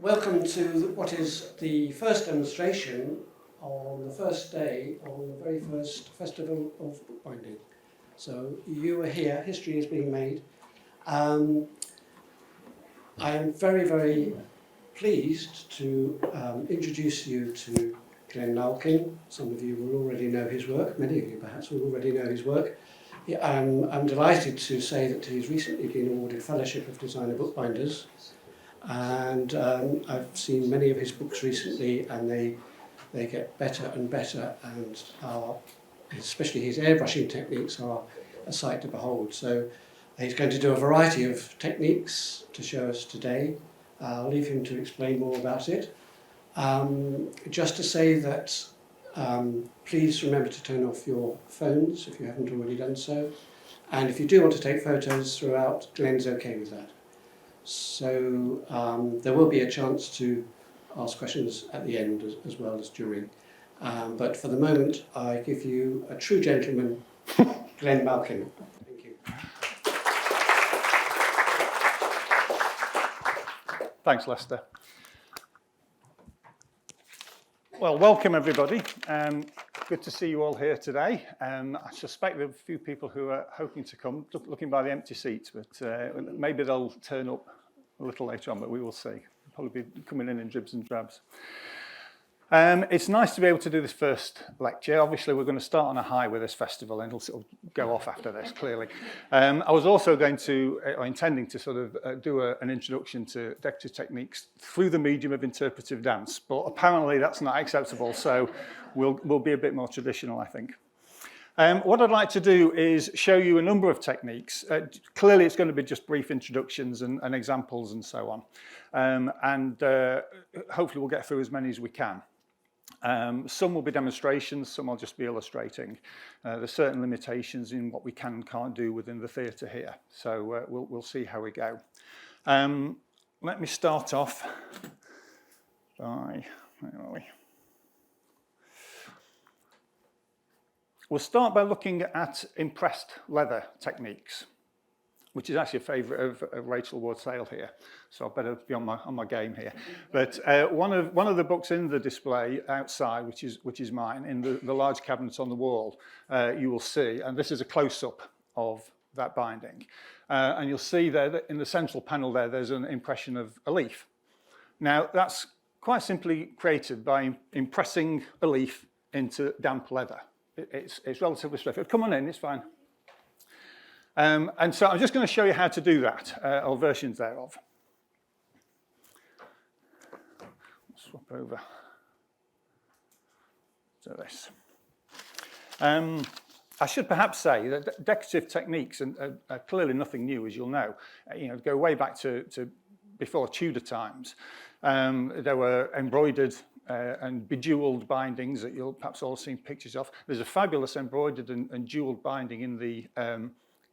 Welcome to what is the first demonstration on the first day on the very first Festival of Bookbinding. So you are here, history is being made. I am very, very pleased to introduce you to Glenn Malkin. Some of you will already know his work, many of you perhaps will already know his work. I'm delighted to say that he's recently been awarded Fellowship of Designer Bookbinders, and I've seen many of his books recently, and they get better and better, and especially his airbrushing techniques are a sight to behold. So he's going to do a variety of techniques to show us today. I'll leave him to explain more about it. Just to say that please remember to turn off your phones if you haven't already done so. And if you do want to take photos throughout, Glenn's okay with that. So there will be a chance to ask questions at the end as well as during. But for the moment, I give you a true gentleman, Glenn Malkin. Thank you. Thanks, Lester. Well, welcome everybody. Good to see you all here today. I suspect there are a few people who are hoping to come, looking by the empty seats, but maybe they'll turn up a little later on, but we will see. They'll probably be coming in dribs and drabs. It's nice to be able to do this first lecture. Obviously, we're going to start on a high with this festival, and it'll sort of go off after this, clearly. I was also going to, or intending to sort of do an introduction to decorative techniques through the medium of interpretive dance, but apparently that's not acceptable, so we'll be a bit more traditional, I think. What I'd like to do is show you a number of techniques. Clearly, it's going to be just brief introductions and examples and so on. Hopefully we'll get through as many as we can. Some will be demonstrations, some will just be illustrating. There's certain limitations in what we can and can't do within the theatre here. So we'll see how we go. Let me start off by, where are we? We'll start by looking at impressed leather techniques, which is actually a favourite of Rachel Ward-Sale here, so I better be on my game here. But one of the books in the display outside, which is mine, in the large cabinet on the wall, you will see, and this is a close-up of that binding, and you'll see there that in the central panel there's an impression of a leaf. Now that's quite simply created by impressing a leaf into damp leather. It's relatively straightforward. Come on in, it's fine. And so I'm just going to show you how to do that, or versions thereof. Swap over to this. I should perhaps say that decorative techniques are clearly nothing new, as you'll know. Go way back to before Tudor times. There were embroidered and bejewelled bindings that you'll perhaps all seen pictures of. There's a fabulous embroidered and jewelled binding in the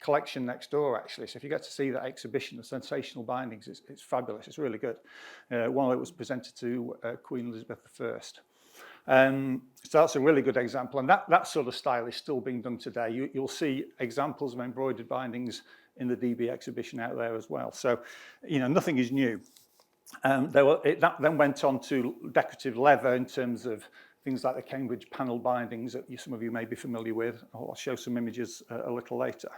collection next door, actually. So if you get to see that exhibition of sensational bindings, it's fabulous. It's really good. One that was presented to Queen Elizabeth I. So that's a really good example. And that sort of style is still being done today. You'll see examples of embroidered bindings in the DB exhibition out there as well. So, nothing is new. That then went on to decorative leather in terms of things like the Cambridge panel bindings that some of you may be familiar with. I'll show some images a little later.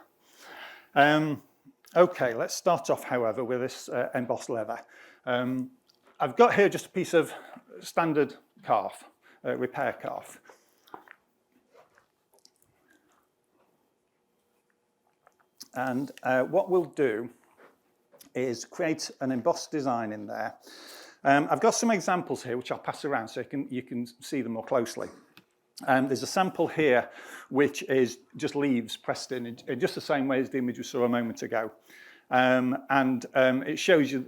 Okay, let's start off, however, with this embossed leather. I've got here just a piece of standard calf, repair calf. And what we'll do is create an embossed design in there. I've got some examples here which I'll pass around so you can see them more closely. There's a sample here which is just leaves pressed in just the same way as the image we saw a moment ago. It shows you,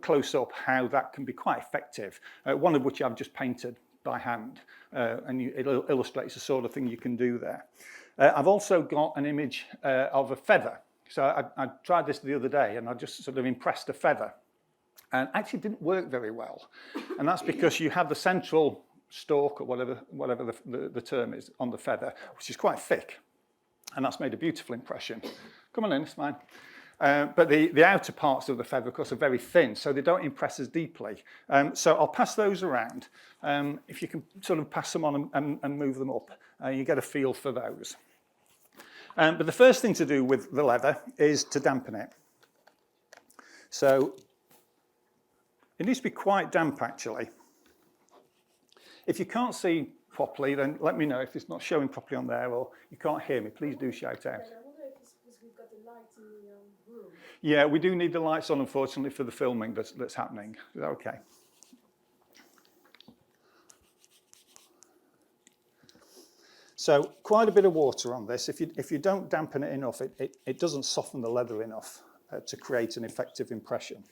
close up how that can be quite effective, one of which I've just painted by hand, and it illustrates the sort of thing you can do there. I've also got an image of a feather. So I tried this the other day, and I just sort of impressed a feather, and actually didn't work very well. And that's because you have the central stalk, or whatever the term is, on the feather, which is quite thick, and that's made a beautiful impression. Come on in, it's fine. But the outer parts of the feather, of course, are very thin, so they don't impress as deeply. So I'll pass those around. If you can sort of pass them on and move them up, you get a feel for those. But the first thing to do with the leather is to dampen it. So it needs to be quite damp, actually. If you can't see properly, then let me know if it's not showing properly on there or you can't hear me. Please do shout out. I wonder if it's because we've got the lights in the room. Yeah, we do need the lights on, unfortunately, for the filming that's happening. Is that okay? So quite a bit of water on this. If you don't dampen it enough, it doesn't soften the leather enough to create an effective impression.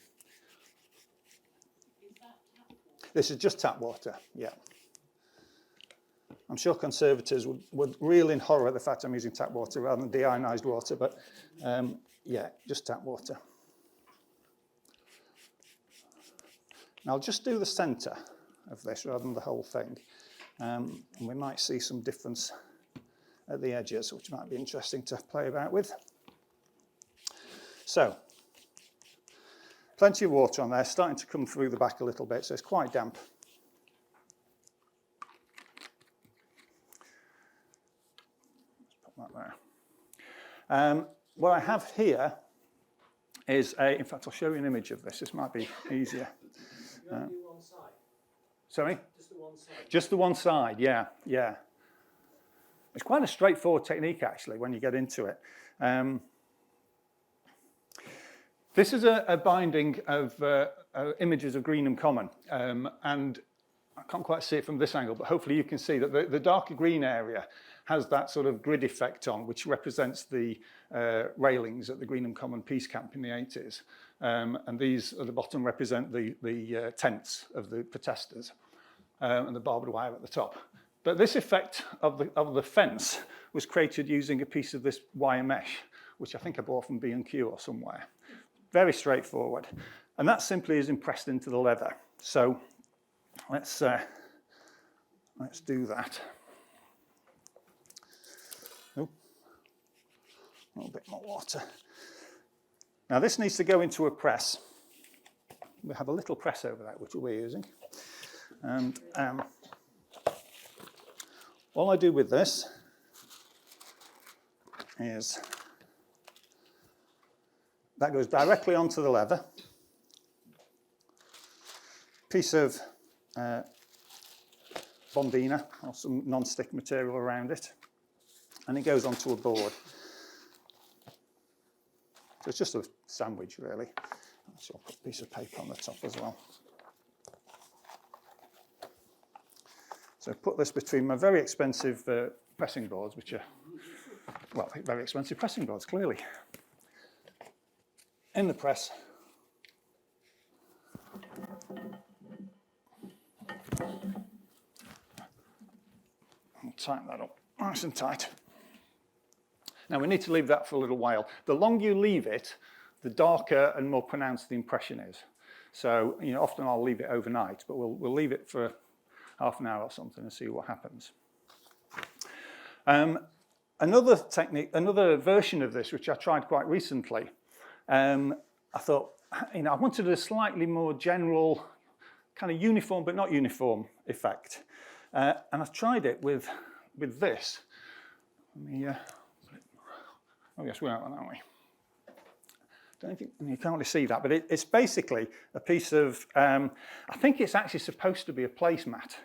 Is that tap water? This is just tap water, yeah. I'm sure conservators would reel in horror at the fact I'm using tap water rather than deionized water, but yeah, just tap water. Now I'll just do the centre of this rather than the whole thing. And we might see some difference at the edges, which might be interesting to play about with. So, plenty of water on there, starting to come through the back a little bit, so it's quite damp. Let's put that there. What I have here is in fact, I'll show you an image of this. This might be easier. You only do one side. Sorry? Just the one side. Just the one side, yeah, yeah. It's quite a straightforward technique, actually, when you get into it. This is a binding of images of Greenham Common, and I can't quite see it from this angle, but hopefully you can see that the darker green area has that sort of grid effect on, which represents the railings at the Greenham Common Peace Camp in the 80s. And these at the bottom represent the tents of the protesters. And the barbed wire at the top. But this effect of the fence was created using a piece of this wire mesh, which I think I bought from B&Q or somewhere. Very straightforward. And that simply is impressed into the leather. So let's do that. Oh, a little bit more water. Now this needs to go into a press. We have a little press over that, which we'll be using. And all I do with this is that goes directly onto the leather. Piece of Bondina or some non-stick material around it, and it goes onto a board. So it's just a sandwich, really. So I'll put a piece of paper on the top as well. So put this between my very expensive pressing boards, which are, well, very expensive pressing boards, clearly. In the press. I'll tighten that up nice and tight. Now we need to leave that for a little while. The longer you leave it, the darker and more pronounced the impression is. So, you know, often I'll leave it overnight, but we'll leave it for half an hour or something and see what happens. Another technique, another version of this, which I tried quite recently, I thought, you know, I wanted a slightly more general, kind of uniform but not uniform effect. And I tried it with this. Let me, oh yes, we are, aren't we? Don't think you can't really see that, but it's basically a piece of, I think it's actually supposed to be a placemat,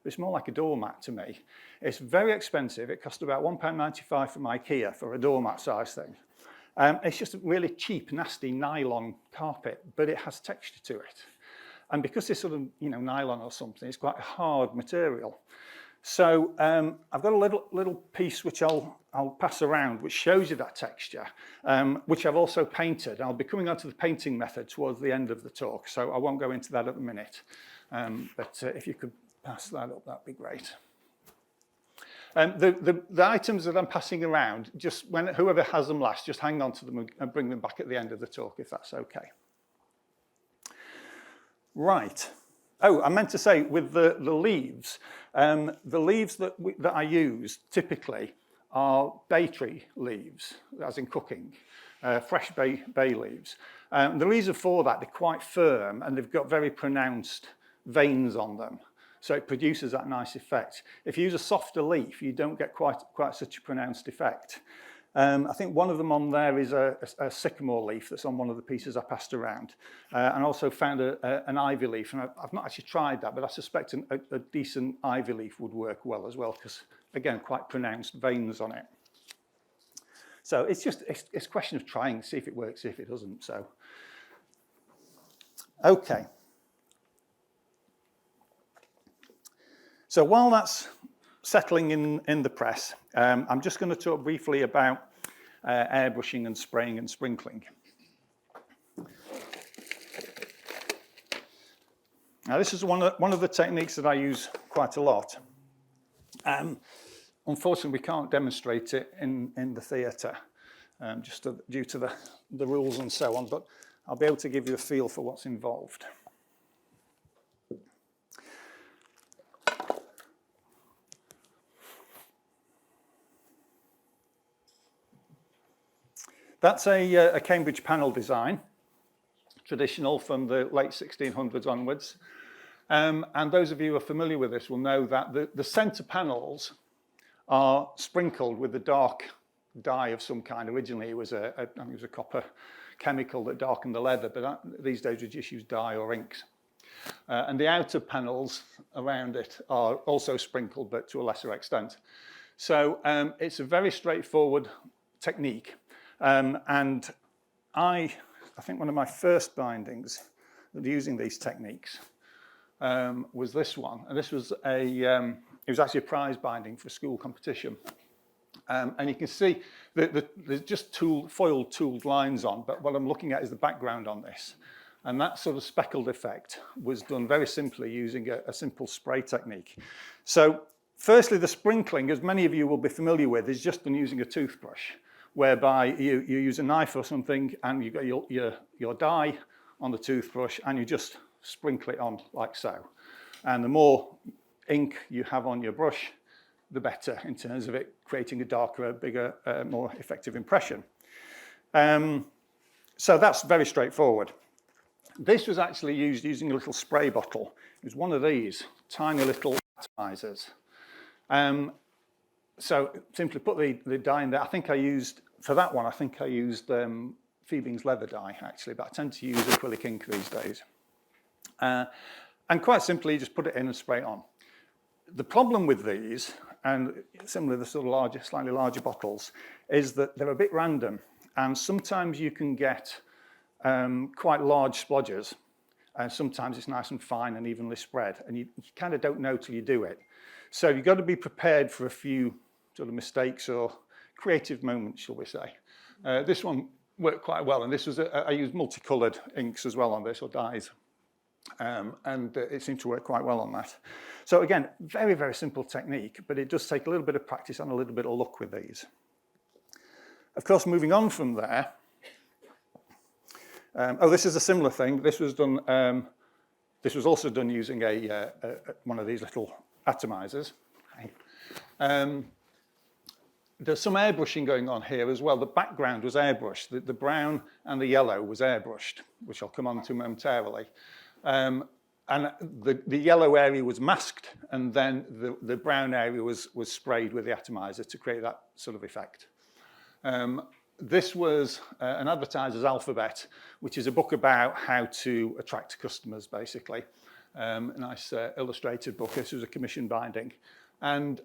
but it's more like a doormat to me. It's very expensive. It cost about £1.95 from IKEA for a doormat size thing. It's just a really cheap, nasty nylon carpet, but it has texture to it. And because it's sort of, you know, nylon or something, it's quite a hard material. So I've got a little piece which I'll pass around, which shows you that texture, which I've also painted. I'll be coming on to the painting method towards the end of the talk, so I won't go into that at the minute. But if you could pass that up, that'd be great. The items that I'm passing around, just whoever has them last, just hang on to them and bring them back at the end of the talk, if that's okay. Right. Oh, I meant to say, with the leaves that I use typically are bay tree leaves, as in cooking. fresh bay leaves. The reason for that, they're quite firm and they've got very pronounced veins on them. So it produces that nice effect. If you use a softer leaf, you don't get quite such a pronounced effect. I think one of them on there is a sycamore leaf that's on one of the pieces I passed around. And also found an ivy leaf. And I've not actually tried that, but I suspect a decent ivy leaf would work well as well, because, again, quite pronounced veins on it. So it's a question of trying, see if it works, see if it doesn't. So, okay. So while that's settling in the press, I'm just going to talk briefly about airbrushing and spraying and sprinkling. Now, this is one of the techniques that I use quite a lot. Unfortunately, we can't demonstrate it in the theatre, just due to the rules and so on, but I'll be able to give you a feel for what's involved. That's a Cambridge panel design, traditional from the late 1600s onwards. And those of you who are familiar with this will know that the centre panels are sprinkled with a dark dye of some kind. Originally, it was I think it was a copper chemical that darkened the leather, but these days we just use dye or inks. And the outer panels around it are also sprinkled, but to a lesser extent. So it's a very straightforward technique. And I think one of my first bindings using these techniques was this one. And this was it was actually a prize binding for a school competition. And you can see that there's just foiled tooled lines on, but what I'm looking at is the background on this. And that sort of speckled effect was done very simply using a simple spray technique. So firstly, the sprinkling, as many of you will be familiar with, is just done using a toothbrush, whereby you use a knife or something and you got your dye on the toothbrush and you just sprinkle it on like so. And the more ink you have on your brush, the better in terms of it creating a darker, bigger, more effective impression. So that's very straightforward. This was actually used using a little spray bottle. It was one of these tiny little atomizers. So simply put the dye in there. I think I used, for that one, Fiebing's leather dye, actually, but I tend to use acrylic ink these days. And quite simply, just put it in and spray it on. The problem with these, and similarly the sort of slightly larger bottles, is that they're a bit random. And sometimes you can get quite large splodges. And sometimes it's nice and fine and evenly spread. And you kind of don't know till you do it. So you've got to be prepared for a few sort of mistakes or creative moments, shall we say. This one worked quite well. And this was, I used multicolored inks as well on this, or dyes. And it seemed to work quite well on that. So again, very, very simple technique, but it does take a little bit of practice and a little bit of luck with these. Of course, moving on from there, this is a similar thing. This was done. This was also done using one of these little atomizers. There's some airbrushing going on here as well. The background was airbrushed. The brown and the yellow was airbrushed, which I'll come on to momentarily. And the yellow area was masked, and then the brown area was sprayed with the atomizer to create that sort of effect. This was an advertiser's alphabet, which is a book about how to attract customers, basically. A nice illustrated book. This was a commission binding. And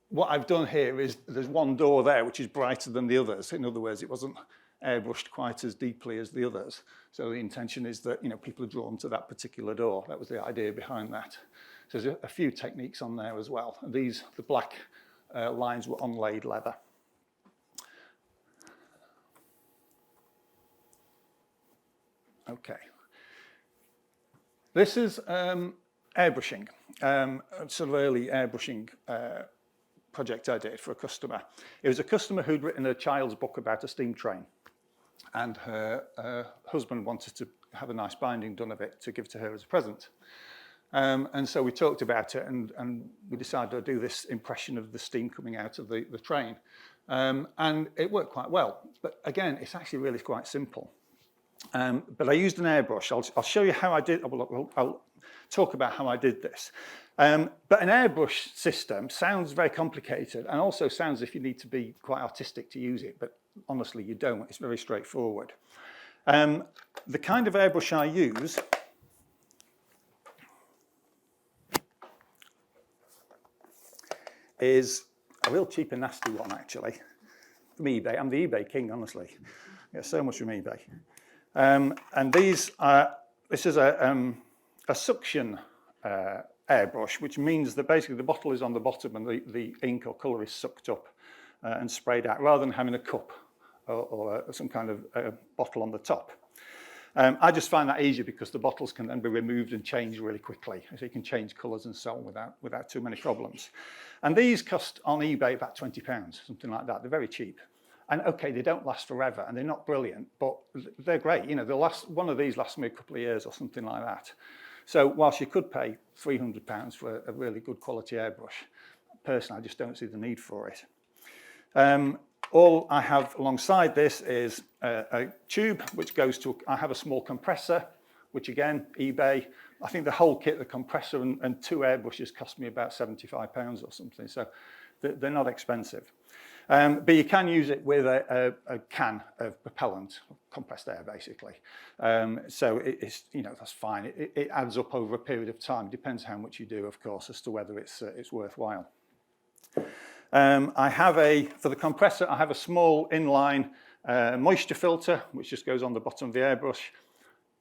what I've done here is there's one door there which is brighter than the others. In other words, it wasn't airbrushed quite as deeply as the others. So the intention is that people are drawn to that particular door. That was the idea behind that. So there's a few techniques on there as well. And the black lines were onlaid leather. Okay. This is airbrushing, sort of early airbrushing project I did for a customer. It was a customer who'd written a child's book about a steam train, and her husband wanted to have a nice binding done of it to give to her as a present. And so we talked about it, and we decided to do this impression of the steam coming out of the train. And it worked quite well. But again, it's actually really quite simple. But I used an airbrush. I'll show you how I did. I'll talk about how I did this. But an airbrush system sounds very complicated and also sounds as if you need to be quite artistic to use it. But honestly, you don't. It's very straightforward. The kind of airbrush I use is a real cheap and nasty one, actually, from eBay. I'm the eBay king, honestly. I get so much from eBay. And this is a suction airbrush, which means that basically the bottle is on the bottom and the ink or colour is sucked up and sprayed out, rather than having a cup or some kind of bottle on the top. I just find that easier because the bottles can then be removed and changed really quickly. So you can change colours and so on without too many problems. And these cost on eBay about £20, something like that. They're very cheap. And okay, they don't last forever and they're not brilliant, but they're great. You know, one of these lasts me a couple of years or something like that. So whilst you could pay £300 for a really good quality airbrush, personally, I just don't see the need for it. All I have alongside this is a tube, which goes to, I have a small compressor, which again, eBay, I think the whole kit, the compressor and 2 airbrushes cost me about £75 or something. So they're not expensive. But you can use it with a can of propellant, compressed air, basically. So it's, you know, that's fine. It adds up over a period of time. Depends how much you do, of course, as to whether it's worthwhile. For the compressor, I have a small inline moisture filter, which just goes on the bottom of the airbrush.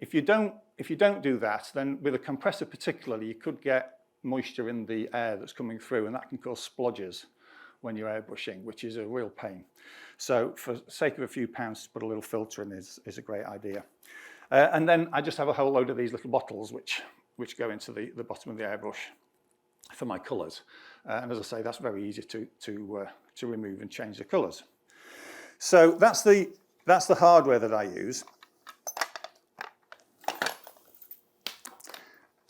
If you don't do that, then with a compressor particularly, you could get moisture in the air that's coming through, and that can cause splodges when you're airbrushing, which is a real pain. So for the sake of a few pounds, to put a little filter in is a great idea. And then I just have a whole load of these little bottles which go into the bottom of the airbrush for my colours. And as I say, that's very easy to remove and change the colours. So that's the hardware that I use.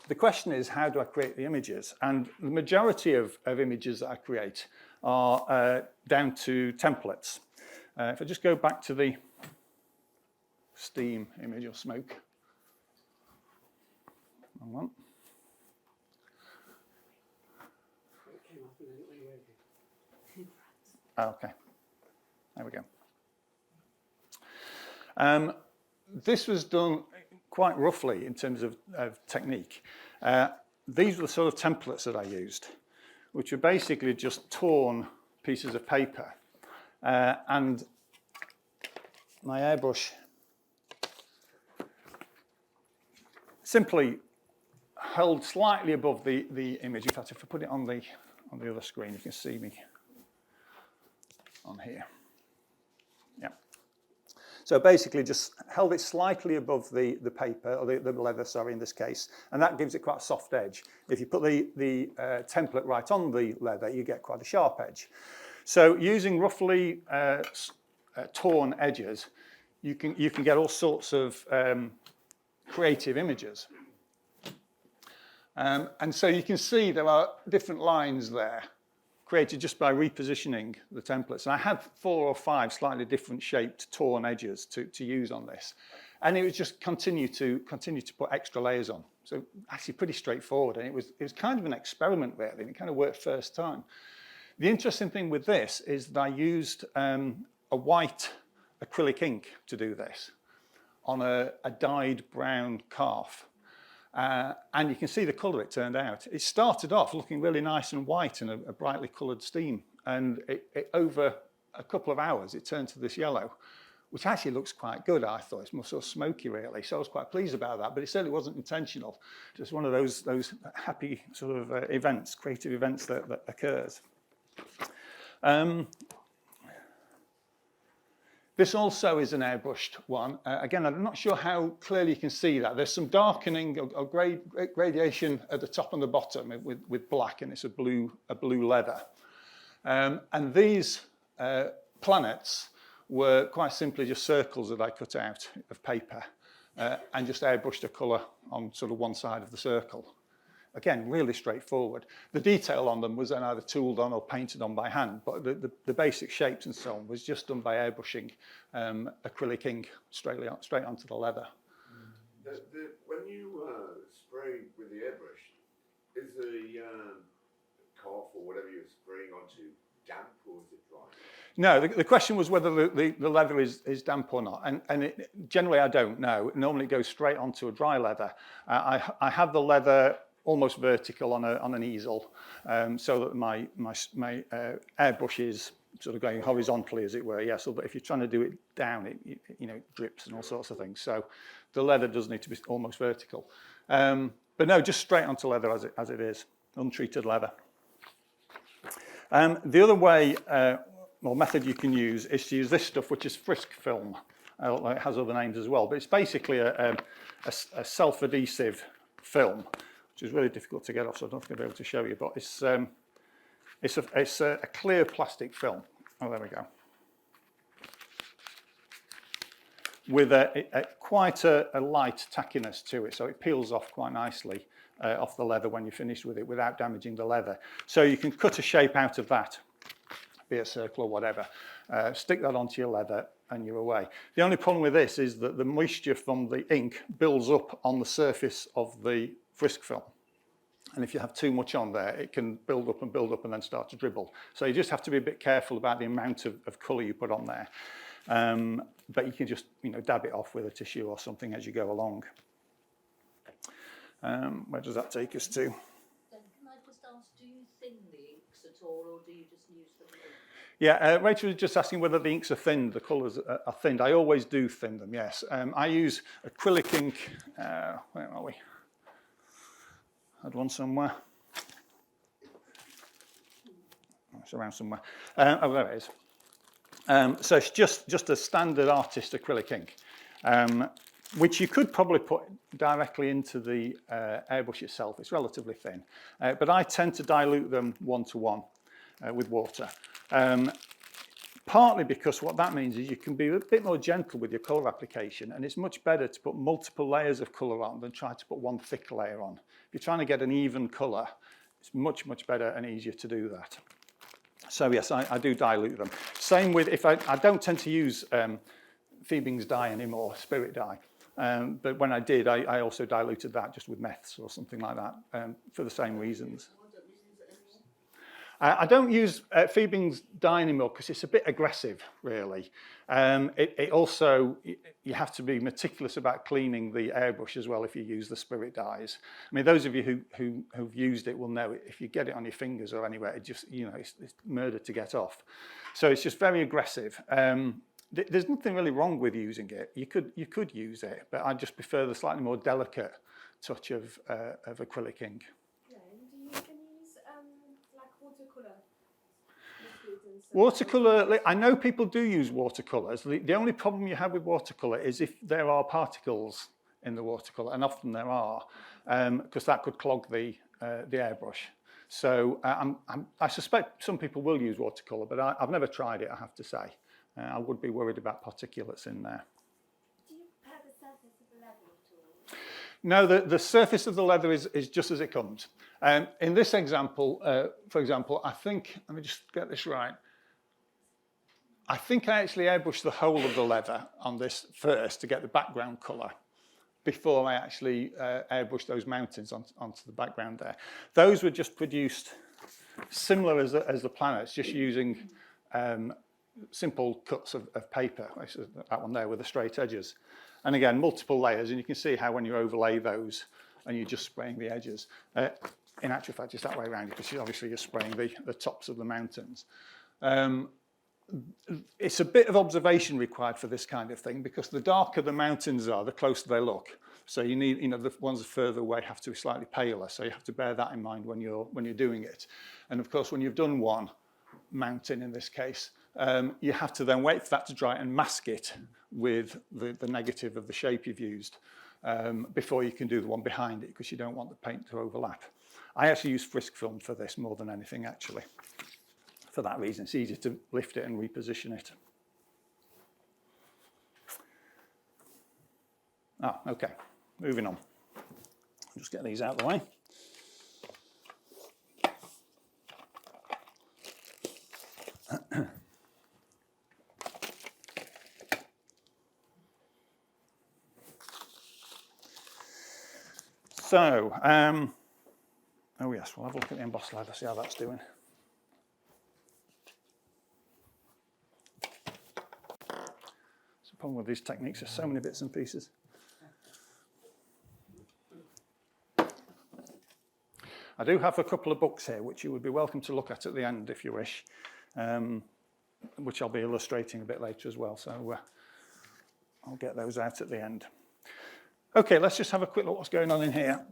The question is, how do I create the images? And the majority of images that I create are down to templates. If I just go back to the steam image or smoke. Wrong one. Okay, there we go. This was done quite roughly in terms of technique. These were the sort of templates that I used, which were basically just torn pieces of paper. And my airbrush simply held slightly above the image. In fact, if I put it on the other screen, you can see me on here. Yeah. So basically just held it slightly above the paper, or the leather, sorry, in this case, and that gives it quite a soft edge. If you put the template right on the leather, you get quite a sharp edge. So using roughly torn edges, you can get all sorts of creative images. And so you can see there are different lines there, created just by repositioning the templates. And I had 4 or 5 slightly different shaped torn edges to use on this. And it was just continue to put extra layers on. So actually pretty straightforward. And it was kind of an experiment really, and it kind of worked first time. The interesting thing with this is that I used a white acrylic ink to do this on a dyed brown calf. And you can see the colour it turned out. It started off looking really nice and white and a brightly coloured steam. And over a couple of hours, it turned to this yellow, which actually looks quite good, I thought. It's more sort of smoky, really. So I was quite pleased about that, but it certainly wasn't intentional. Just one of those happy sort of events, creative events that occurs. This also is an airbrushed one. Again, I'm not sure how clearly you can see that. There's some darkening or gradation at the top and the bottom with black, and it's a blue leather. And these planets were quite simply just circles that I cut out of paper and just airbrushed a colour on sort of one side of the circle. again, really straightforward. The detail on them was then either tooled on or painted on by hand, but the basic shapes and so on was just done by airbrushing acrylic ink straight onto the leather. When you spray with the airbrush, is the calf or whatever you're spraying onto damp or is it dry? No, the question was whether the leather is damp or not, and generally I don't know. Normally it goes straight onto a dry leather. I have the leather almost vertical on an easel, so that my airbrush is sort of going horizontally, as it were. Yeah, so but if you're trying to do it down, it drips and all sorts of things. So the leather does need to be almost vertical. But no, just straight onto leather as it is, untreated leather. The other way, or method you can use is to use this stuff, which is Frisk film. It has other names as well, but it's basically a self-adhesive film, which is really difficult to get off, so I don't think I'll be able to show you, but it's a clear plastic film. Oh, there we go. With quite a light tackiness to it, so it peels off quite nicely off the leather when you're finished with it without damaging the leather. So you can cut a shape out of that, be a circle or whatever, stick that onto your leather and you're away. The only problem with this is that the moisture from the ink builds up on the surface of the Frisk film. And if you have too much on there, it can build up and then start to dribble. So you just have to be a bit careful about the amount of colour you put on there. But you can just dab it off with a tissue or something as you go along. Where does that take us to? Then can I just ask, do you thin the inks at all, or do you just use them? Yeah, Rachel was just asking whether the inks are thinned, the colours are thinned. I always do thin them, yes. I use acrylic ink. Where are we? Had one somewhere. It's around somewhere. Oh, there it is. So it's just a standard artist acrylic ink, which you could probably put directly into the airbrush itself. It's relatively thin, but I tend to dilute them 1-to-1 with water. Partly because what that means is you can be a bit more gentle with your colour application, and it's much better to put multiple layers of colour on than try to put one thick layer on. If you're trying to get an even colour, it's much better and easier to do that. So yes, I do dilute them. Same with, if I don't tend to use Fiebing's dye anymore, spirit dye. But when I did, I also diluted that just with meths or something like that for the same reasons. I don't use Fiebing's dye anymore because it's a bit aggressive, really. It also, you have to be meticulous about cleaning the airbrush as well if you use the spirit dyes. I mean, those of you who've used it will know if you get it on your fingers or anywhere, it just, it's murder to get off. So it's just very aggressive. There's nothing really wrong with using it. You could use it, but I just prefer the slightly more delicate touch of acrylic ink. Yeah, and can you use like watercolor? Watercolour, I know people do use watercolours. The only problem you have with watercolour is if there are particles in the watercolour, and often there are, because that could clog the airbrush. So I suspect some people will use watercolour, but I've never tried it, I have to say. I would be worried about particulates in there. Do you prepare the surface of the leather at all? No, the surface of the leather is just as it comes. In this example, for example, I think, let me just get this right. I think I actually airbrushed the whole of the leather on this first to get the background colour before I actually airbrushed those mountains onto the background there. Those were just produced similar as the planets, just using simple cuts of paper, that one there with the straight edges. And again, multiple layers, and you can see how when you overlay those and you're just spraying the edges, in actual fact, it's that way around, because obviously you're spraying the tops of the mountains. It's a bit of observation required for this kind of thing, because the darker the mountains are, the closer they look. So you need, the ones further away have to be slightly paler, so you have to bear that in mind when you're doing it. And of course, when you've done one mountain in this case, you have to then wait for that to dry and mask it with the negative of the shape you've used before you can do the one behind it, because you don't want the paint to overlap. I actually use Frisk film for this more than anything, actually. For that reason, it's easier to lift it and reposition it. Okay, moving on. Just get these out of the way. So, oh yes, we'll have a look at the embossed leather, see how that's doing. So the problem with these techniques, there's so many bits and pieces. I do have a couple of books here, which you would be welcome to look at the end if you wish, which I'll be illustrating a bit later as well. So I'll get those out at the end. Okay, let's just have a quick look what's going on in here.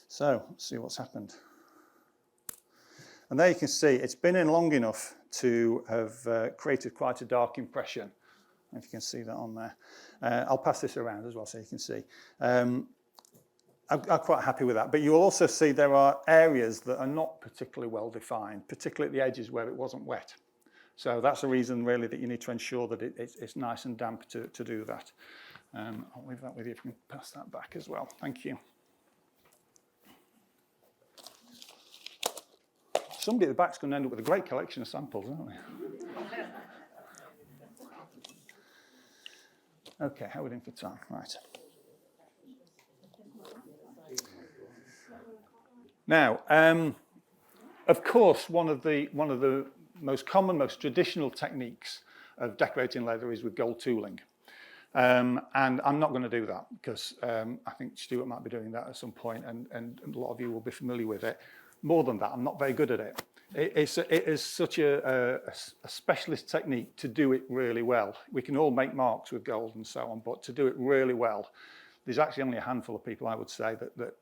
So, let's see what's happened. And there you can see it's been in long enough to have created quite a dark impression. If you can see that on there. I'll pass this around as well so you can see. I'm quite happy with that. But you'll also see there are areas that are not particularly well defined, particularly at the edges where it wasn't wet. So that's a reason really that you need to ensure that it's nice and damp to do that. I'll leave that with you if you can pass that back as well. Thank you. Somebody at the back's going to end up with a great collection of samples, aren't they? Okay, how are we doing for time? Right. Now, of course, one of the most common, most traditional techniques of decorating leather is with gold tooling. And I'm not going to do that because I think Stuart might be doing that at some point, and a lot of you will be familiar with it. More than that, I'm not very good at it. It is such a specialist technique to do it really well. We can all make marks with gold and so on, but to do it really well, there's actually only a handful of people, I would say, that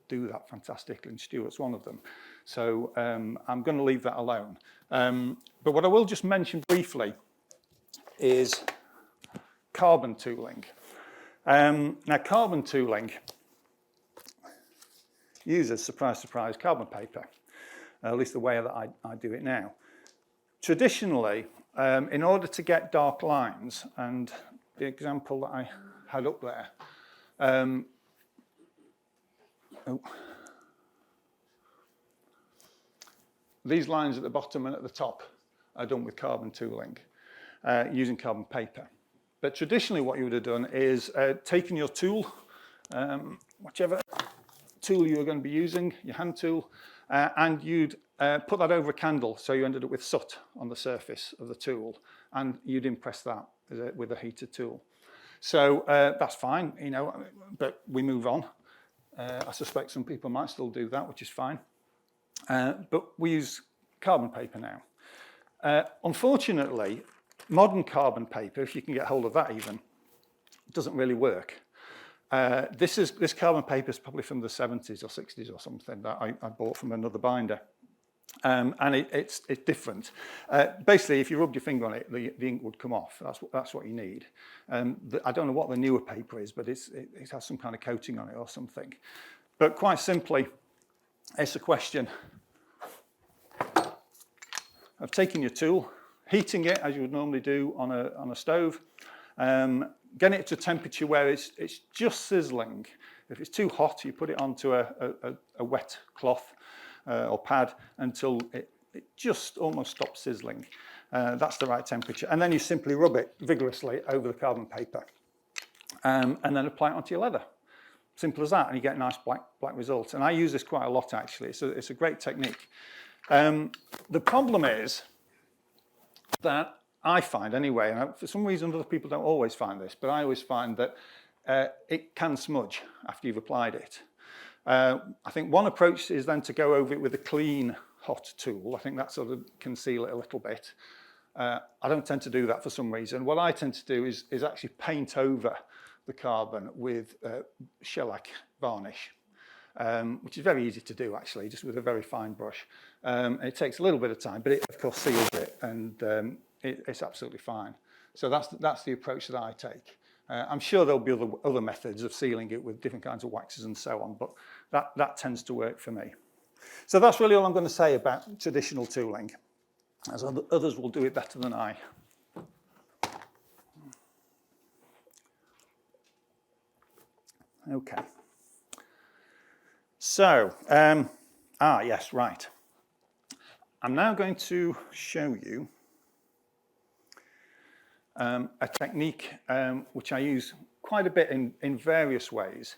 do that fantastically, and Stuart's one of them. So I'm going to leave that alone. But what I will just mention briefly is carbon tooling. Now, carbon tooling uses, surprise, surprise, carbon paper, at least the way that I do it now. Traditionally, in order to get dark lines, and the example that I had up there, these lines at the bottom and at the top are done with carbon tooling, using carbon paper. But traditionally what you would have done is taken your tool, whichever tool you were going to be using, your hand tool, and you'd put that over a candle, so you ended up with soot on the surface of the tool, and you'd impress that with a heated tool. So that's fine, you know, but we move on. I suspect some people might still do that, which is fine. But we use carbon paper now. Unfortunately, modern carbon paper, if you can get hold of that even, doesn't really work. This carbon paper is probably from the 70s or 60s or something that I bought from another binder. And it's different. Basically, if you rubbed your finger on it, the ink would come off. That's what you need. I don't know what the newer paper is, but it has some kind of coating on it or something. But quite simply, it's a question of taking your tool, heating it as you would normally do on a stove, getting it to a temperature where it's just sizzling. If it's too hot, you put it onto a wet cloth or pad until it just almost stops sizzling. That's the right temperature. And then you simply rub it vigorously over the carbon paper and then apply it onto your leather. Simple as that, and you get a nice black result. And I use this quite a lot, actually. It's a great technique. The problem is that I find, anyway, and for some reason other people don't always find this, but I always find that it can smudge after you've applied it. I think one approach is then to go over it with a clean, hot tool. I think that sort of can seal it a little bit. I don't tend to do that for some reason. What I tend to do is actually paint over the carbon with shellac varnish, which is very easy to do, actually, just with a very fine brush. It takes a little bit of time, but it, of course, seals it, and it's absolutely fine. So that's the approach that I take. I'm sure there'll be other methods of sealing it with different kinds of waxes and so on, but that tends to work for me. So that's really all I'm going to say about traditional tooling, as others will do it better than I. Okay. So, yes, right. I'm now going to show you a technique which I use quite a bit in various ways,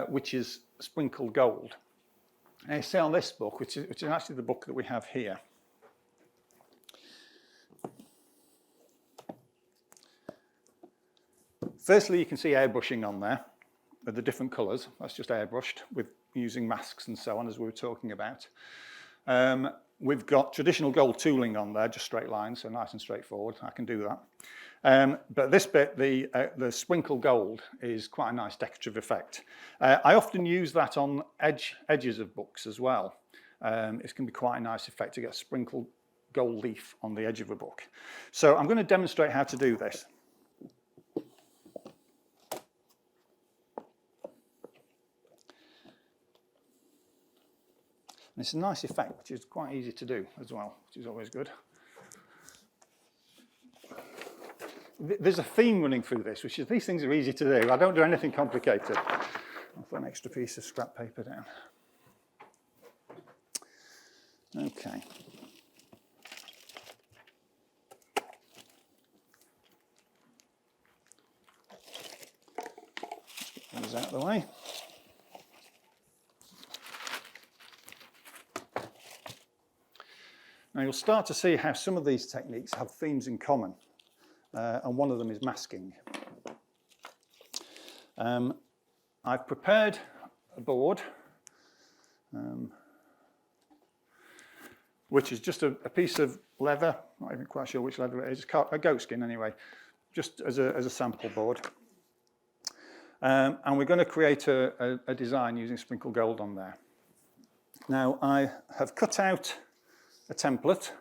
which is sprinkled gold. And you see on this book, which is actually the book that we have here. Firstly, you can see airbrushing on there with the different colours. That's just airbrushed with using masks and so on, as we were talking about. We've got traditional gold tooling on there, just straight lines, so nice and straightforward. I can do that. But this bit, the sprinkled gold, is quite a nice decorative effect. I often use that on edges of books as well. It can be quite a nice effect to get a sprinkled gold leaf on the edge of a book. So I'm going to demonstrate how to do this. And it's a nice effect, which is quite easy to do as well, which is always good. There's a theme running through this, which is these things are easy to do. I don't do anything complicated. I'll put an extra piece of scrap paper down. Okay. Let's get those out of the way. Now you'll start to see how some of these techniques have themes in common, and one of them is masking. I've prepared a board, which is just a piece of leather, not even quite sure which leather it is, a goat skin anyway, just as a sample board. And we're going to create a design using sprinkled gold on there. Now I have cut out a template.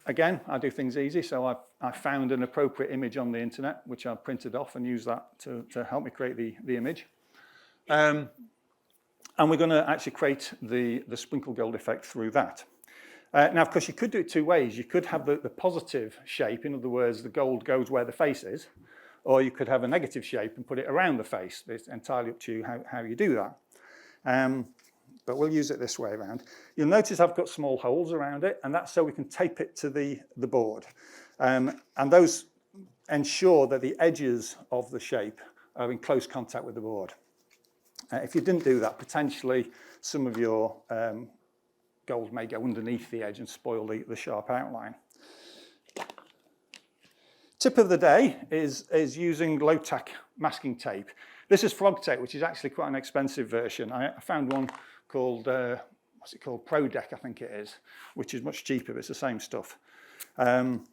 Again, I do things easy, so I found an appropriate image on the internet, which I printed off and used that to help me create the image. And we're going to actually create the sprinkled gold effect through that. Now, of course, you could do it two ways. You could have the positive shape, in other words, the gold goes where the face is, or you could have a negative shape and put it around the face. It's entirely up to you how you do that. But we'll use it this way around. You'll notice I've got small holes around it, and that's so we can tape it to the board. And those ensure that the edges of the shape are in close contact with the board. If you didn't do that, potentially some of your gold may go underneath the edge and spoil the sharp outline. Tip of the day is using low-tack masking tape. This is frog tape, which is actually quite an expensive version. I found one called, what's it called? ProDeck, I think it is, which is much cheaper, but it's the same stuff. And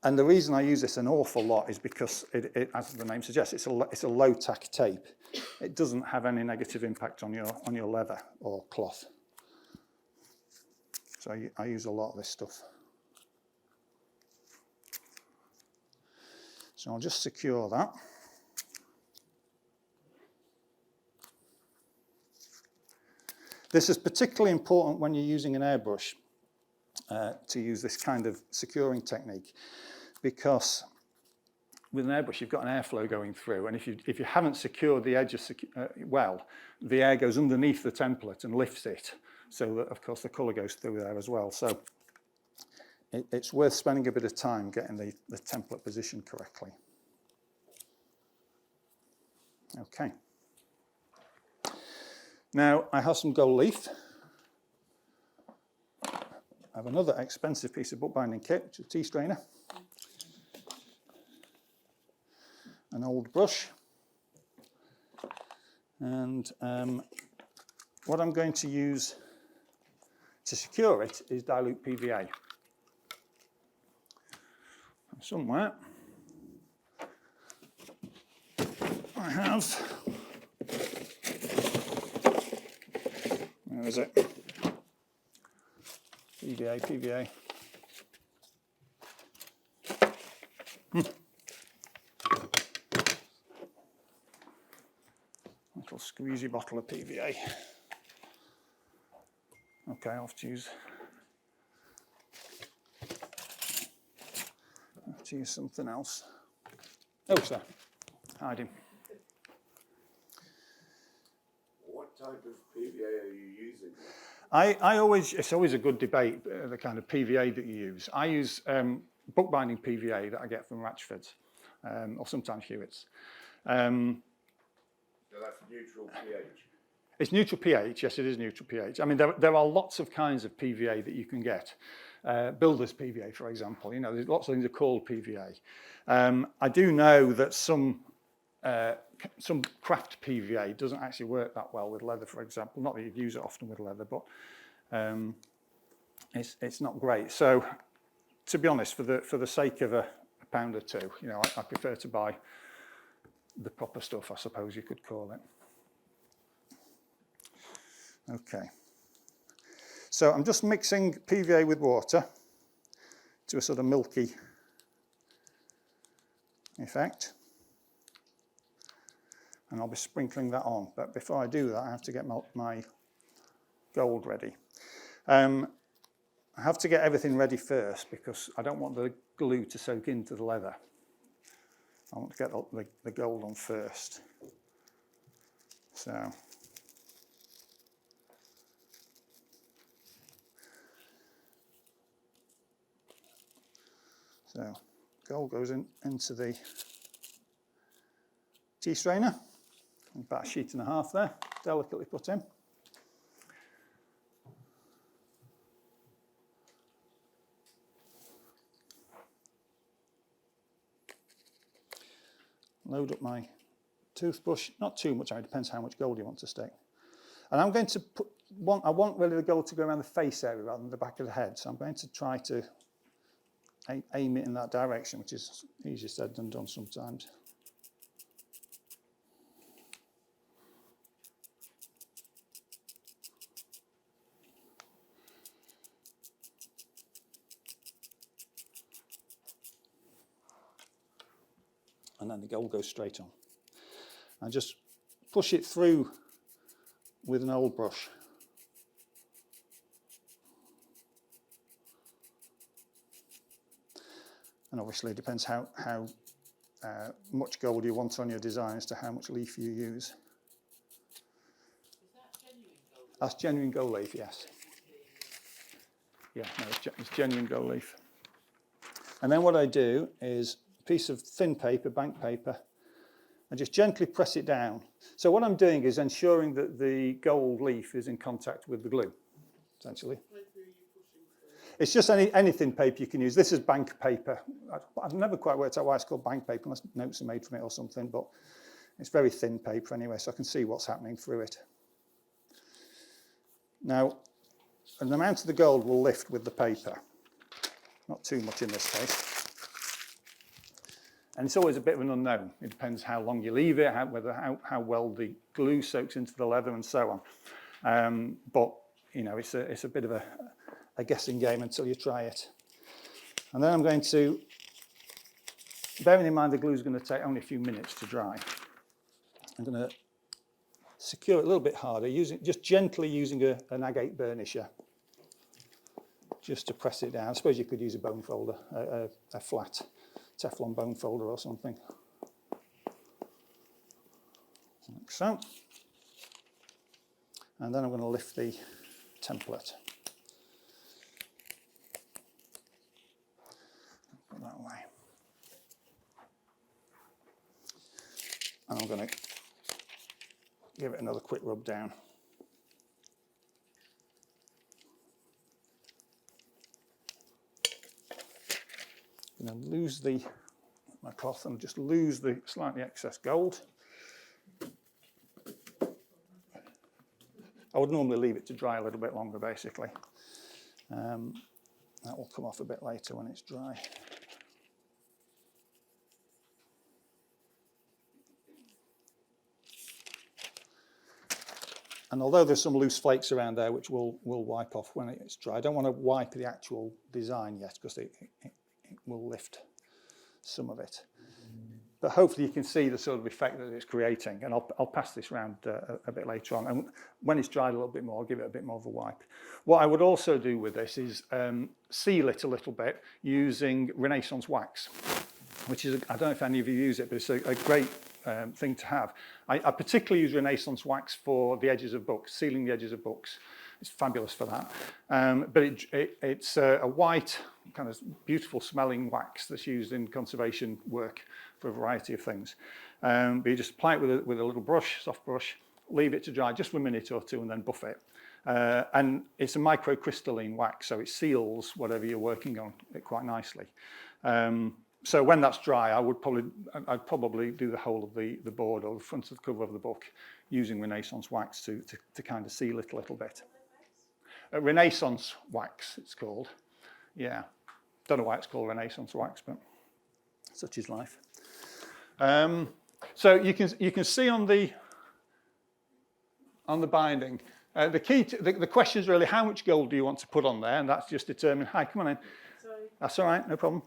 the reason I use this an awful lot is because, as the name suggests, it's a low-tack tape. It doesn't have any negative impact on your leather or cloth. So I use a lot of this stuff. So I'll just secure that. This is particularly important when you're using an airbrush to use this kind of securing technique, because with an airbrush you've got an airflow going through, and if you haven't secured the edges well, the air goes underneath the template and lifts it, so that of course the colour goes through there as well. So it's worth spending a bit of time getting the template positioned correctly. Okay. Now I have some gold leaf. I have another expensive piece of bookbinding kit, which is a tea strainer. An old brush. And what I'm going to use to secure it is dilute PVA. Somewhere I have, where is it? PVA. Little squeezy bottle of PVA. Okay, I'll have to use something else. Oh, sir, hiding. What type of PVA are you using? It's always a good debate, the kind of PVA that you use. I use bookbinding PVA that I get from Ratchford's, or sometimes Hewitt's. So that's neutral pH. It's neutral pH, yes, it is neutral pH. I mean, there are lots of kinds of PVA that you can get. Builder's PVA, for example, you know, there's lots of things that are called PVA. I do know that some craft PVA doesn't actually work that well with leather, for example. Not that you'd use it often with leather, but it's not great. So, to be honest, for the sake of a pound or two, you know, I prefer to buy the proper stuff, I suppose you could call it. Okay. So I'm just mixing PVA with water to a sort of milky effect. And I'll be sprinkling that on. But before I do that, I have to get my gold ready. I have to get everything ready first because I don't want the glue to soak into the leather. I want to get the gold on first. So gold goes into the tea strainer. About a sheet and a half there, delicately put in. Load up my toothbrush, not too much, it depends how much gold you want to stick. And I'm going to I want really the gold to go around the face area rather than the back of the head, so I'm going to try to aim it in that direction, which is easier said than done sometimes. And then the gold goes straight on. I just push it through with an old brush. And obviously it depends how much gold you want on your design as to how much leaf you use. Is that genuine gold? That's genuine gold leaf, yes. Yeah, no, it's genuine gold leaf. And then what I do is a piece of thin paper, bank paper, and just gently press it down. So what I'm doing is ensuring that the gold leaf is in contact with the glue, essentially. It's just any thin paper you can use. This is bank paper. I've never quite worked out why it's called bank paper, unless notes are made from it or something, but it's very thin paper anyway, so I can see what's happening through it. Now, an amount of the gold will lift with the paper. Not too much in this case. And it's always a bit of an unknown. It depends how long you leave it, how well the glue soaks into the leather and so on. But, you know, it's a bit of a guessing game until you try it. And then I'm going to, bearing in mind the glue is going to take only a few minutes to dry, I'm going to secure it a little bit harder, just gently using an agate burnisher, just to press it down. I suppose you could use a bone folder, a flat Teflon bone folder or something. Like so. And then I'm going to lift the template. Put that away. And I'm going to give it another quick rub down. I'm going to lose my cloth and just lose the slightly excess gold. I would normally leave it to dry a little bit longer, basically. That will come off a bit later when it's dry. And although there's some loose flakes around there, which we'll wipe off when it's dry, I don't want to wipe the actual design yet because it will lift some of it. But hopefully you can see the sort of effect that it's creating, and I'll pass this around a bit later on. And when it's dried a little bit more, I'll give it a bit more of a wipe. What I would also do with this is seal it a little bit using Renaissance wax, which is, I don't know if any of you use it, but it's a great thing to have. I particularly use Renaissance wax for the edges of books, sealing the edges of books. It's fabulous for that. But it's a white, kind of beautiful smelling wax that's used in conservation work for a variety of things. But you just apply it with a little brush, soft brush, leave it to dry just for a minute or two and then buff it. And it's a microcrystalline wax, so it seals whatever you're working on quite nicely. So when that's dry, I'd probably do the whole of the board or the front of the cover of the book using Renaissance wax to kind of seal it a little bit. Renaissance wax, it's called. Yeah, don't know why it's called Renaissance wax, but such is life. So you can see on the binding. The key to the question is really how much gold do you want to put on there, and that's just determined. Hi, come on in. Sorry. That's all right, no problem.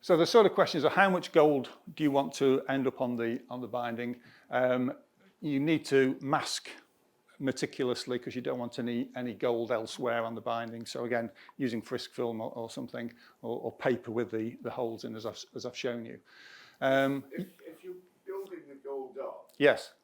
So the sort of questions are how much gold do you want to end up on the binding? You need to mask meticulously because you don't want any gold elsewhere on the binding. So again, using Frisk film or something, or paper with the holes in, as I've shown you. If you're building the gold up, Yes.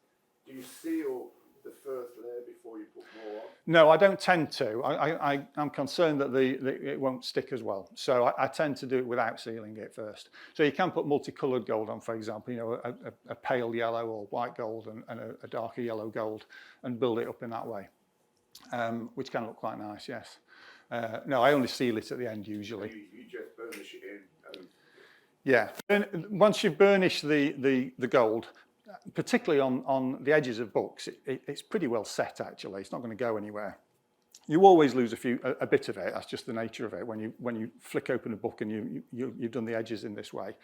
do you seal the first layer before you put more on? No, I don't tend to. I'm concerned that it won't stick as well. So I tend to do it without sealing it first. So you can put multicoloured gold on, for example, you know, a pale yellow or white gold and a darker yellow gold and build it up in that way, which can look quite nice, yes. No, I only seal it at the end usually. You just burnish it in. And Yeah, and once you've burnished the gold, particularly on the edges of books, it's pretty well set actually. It's not going to go anywhere. You always lose a bit of it. That's just the nature of it when you flick open a book and you've done the edges in this way.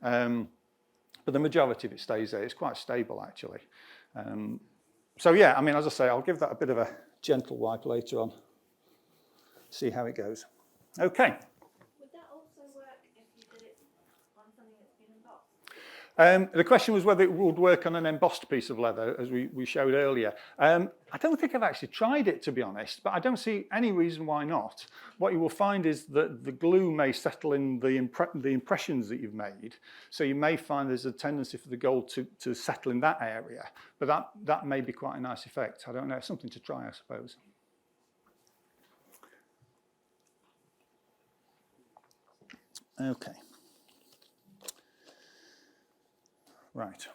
But the majority of it stays there. It's quite stable actually. So yeah, I mean, as I say, I'll give that a bit of a gentle wipe later on. See how it goes. Okay. Would that also work if you did it on something that's been embossed? The question was whether it would work on an embossed piece of leather, as we showed earlier. I don't think I've actually tried it, to be honest, but I don't see any reason why not. What you will find is that the glue may settle in the impressions that you've made, so you may find there's a tendency for the gold to settle in that area, but that may be quite a nice effect. I don't know, something to try, I suppose. Okay. Right.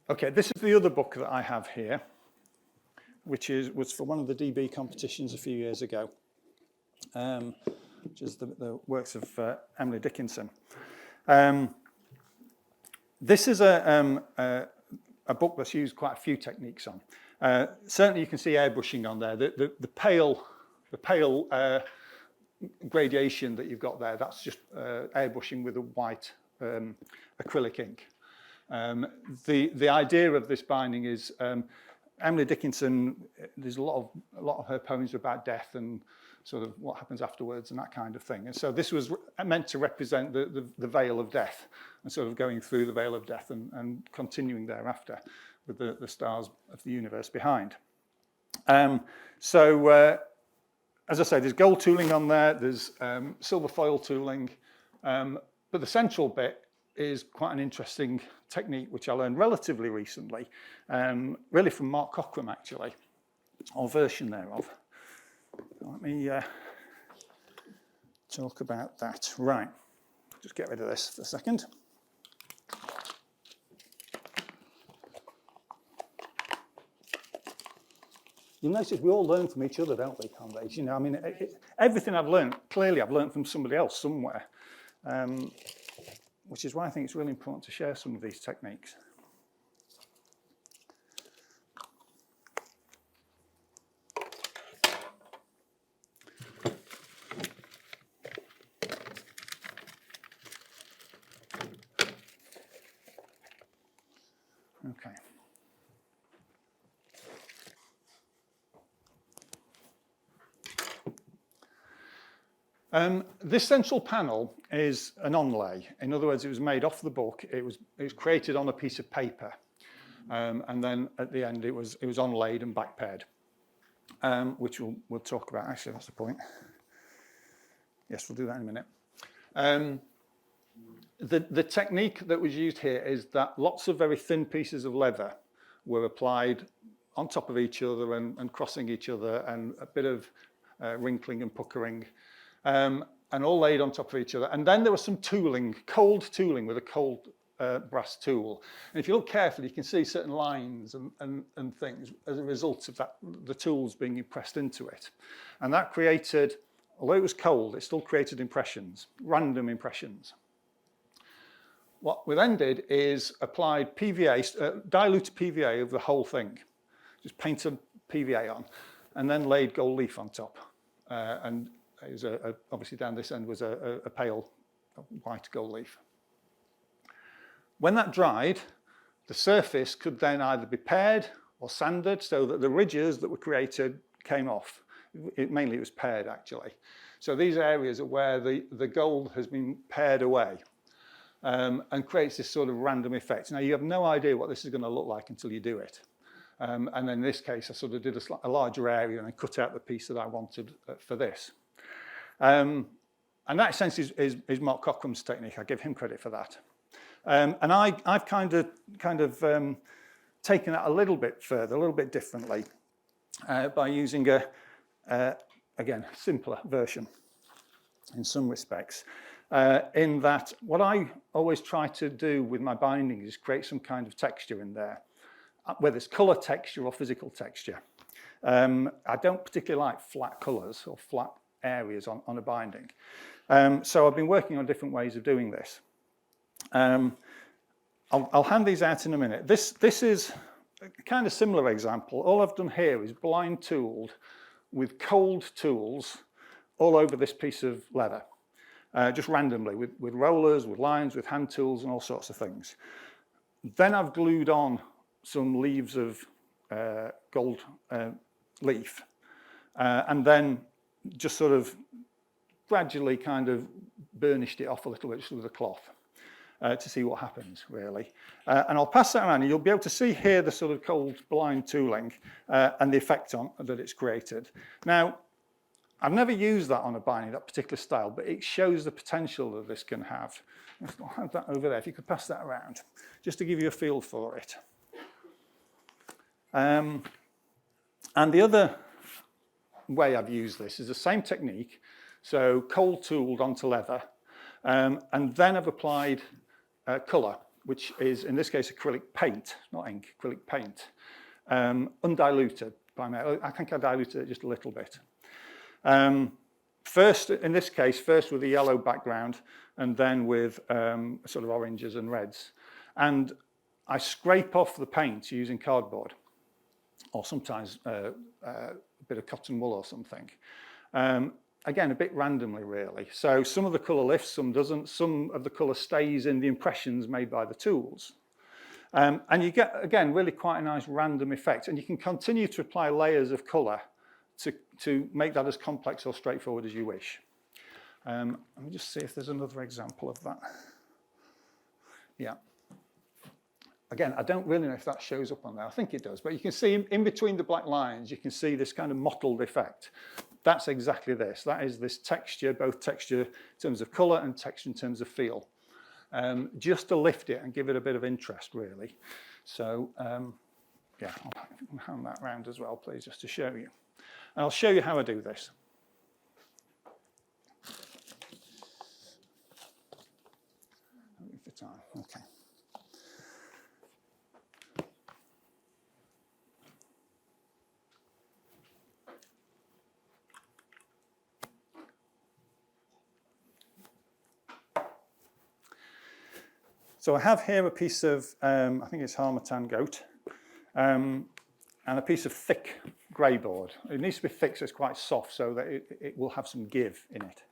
Okay, this is the other book that I have here, which was for one of the DB competitions a few years ago, which is the works of Emily Dickinson. This is a book that's used quite a few techniques on. Certainly you can see airbrushing on there. The pale gradation that you've got there, that's just airbrushing with a white acrylic ink. The idea of this binding is Emily Dickinson, there's a lot of her poems are about death and sort of what happens afterwards and that kind of thing. And so this was meant to represent the veil of death and sort of going through the veil of death and continuing thereafter with the stars of the universe behind. As I say, there's gold tooling on there, there's silver foil tooling, but the central bit is quite an interesting technique which I learned relatively recently, really from Mark Cockram actually, or version thereof. Let me talk about that. Right, just get rid of this for a second. You notice we all learn from each other, don't we, comrades? You know, I mean, everything I've learned, clearly I've learned from somebody else somewhere, which is why I think it's really important to share some of these techniques. Okay. This central panel is an onlay. In other words, it was made off the book. It was created on a piece of paper, and then at the end it was onlayed and back paired, which we'll talk about. Actually, that's the point. Yes, we'll do that in a minute. The technique that was used here is that lots of very thin pieces of leather were applied on top of each other and crossing each other, and a bit of wrinkling and puckering. And all laid on top of each other. And then there was some tooling, cold tooling with a cold brass tool. And if you look carefully, you can see certain lines and things as a result of that, the tools being impressed into it. And that created, although it was cold, it still created impressions, random impressions. What we then did is applied PVA, diluted PVA over the whole thing. Just painted PVA on, and then laid gold leaf on top. And it was obviously down this end was a pale white gold leaf. When that dried, the surface could then either be pared or sanded so that the ridges that were created came off. Mainly it was pared actually. So these areas are where the gold has been pared away, and creates this sort of random effect. Now you have no idea what this is going to look like until you do it. And then in this case, I sort of did a larger area and I cut out the piece that I wanted for this. And that essentially is Mark Cockrum's technique. I give him credit for that. And I've kind of taken that a little bit further, a little bit differently, by using again, simpler version in some respects. In that, what I always try to do with my bindings is create some kind of texture in there, whether it's colour texture or physical texture. I don't particularly like flat colours or flat areas on a binding. So I've been working on different ways of doing this. I'll hand these out in a minute. This is a kind of similar example. All I've done here is blind tooled with cold tools all over this piece of leather, just randomly with rollers, with lines, with hand tools and all sorts of things. Then I've glued on some leaves of gold leaf, and then just sort of gradually kind of burnished it off a little bit just with a cloth to see what happens, really. And I'll pass that around, and you'll be able to see here the sort of cold blind tooling and the effect that it's created. Now, I've never used that on a binding, that particular style, but it shows the potential that this can have. I'll have that over there, if you could pass that around, just to give you a feel for it. And the other way I've used this is the same technique, so cold tooled onto leather, and then I've applied colour, which is in this case acrylic paint, not ink, acrylic paint, undiluted primarily. I think I diluted it just a little bit. First, in this case, first with a yellow background, and then with sort of oranges and reds, and I scrape off the paint using cardboard, or sometimes a bit of cotton wool or something. Again, a bit randomly, really. So some of the colour lifts, some doesn't. Some of the colour stays in the impressions made by the tools. And you get, again, really quite a nice random effect. And you can continue to apply layers of colour to make that as complex or straightforward as you wish. Let me just see if there's another example of that. Yeah. Again, I don't really know if that shows up on there. I think it does, but you can see in between the black lines, you can see this kind of mottled effect. That's exactly this. That is this texture, both texture in terms of colour and texture in terms of feel, just to lift it and give it a bit of interest, really. So, yeah, I'll hand that round as well, please, just to show you. And I'll show you how I do this. Okay. So I have here a piece of, I think it's harmattan goat, and a piece of thick grey board. It needs to be thick so it's quite soft so that it will have some give in it.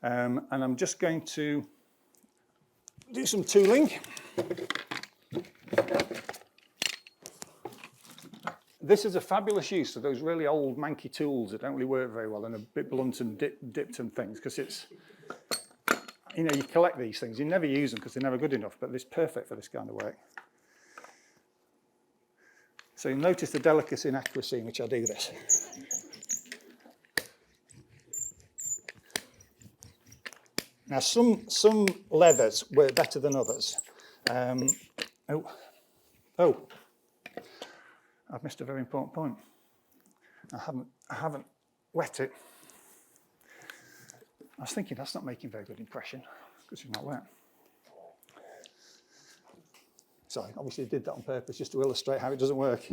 And I'm just going to do some tooling. This is a fabulous use of those really old manky tools that don't really work very well and are a bit blunt and dipped and things, because it's, you know, you collect these things, you never use them because they're never good enough, but it's perfect for this kind of work. So you'll notice the delicacy and accuracy in which I do this. Now, some leathers work better than others. I've missed a very important point. I haven't wet it. I was thinking that's not making a very good impression because it's not wet. So I obviously did that on purpose just to illustrate how it doesn't work.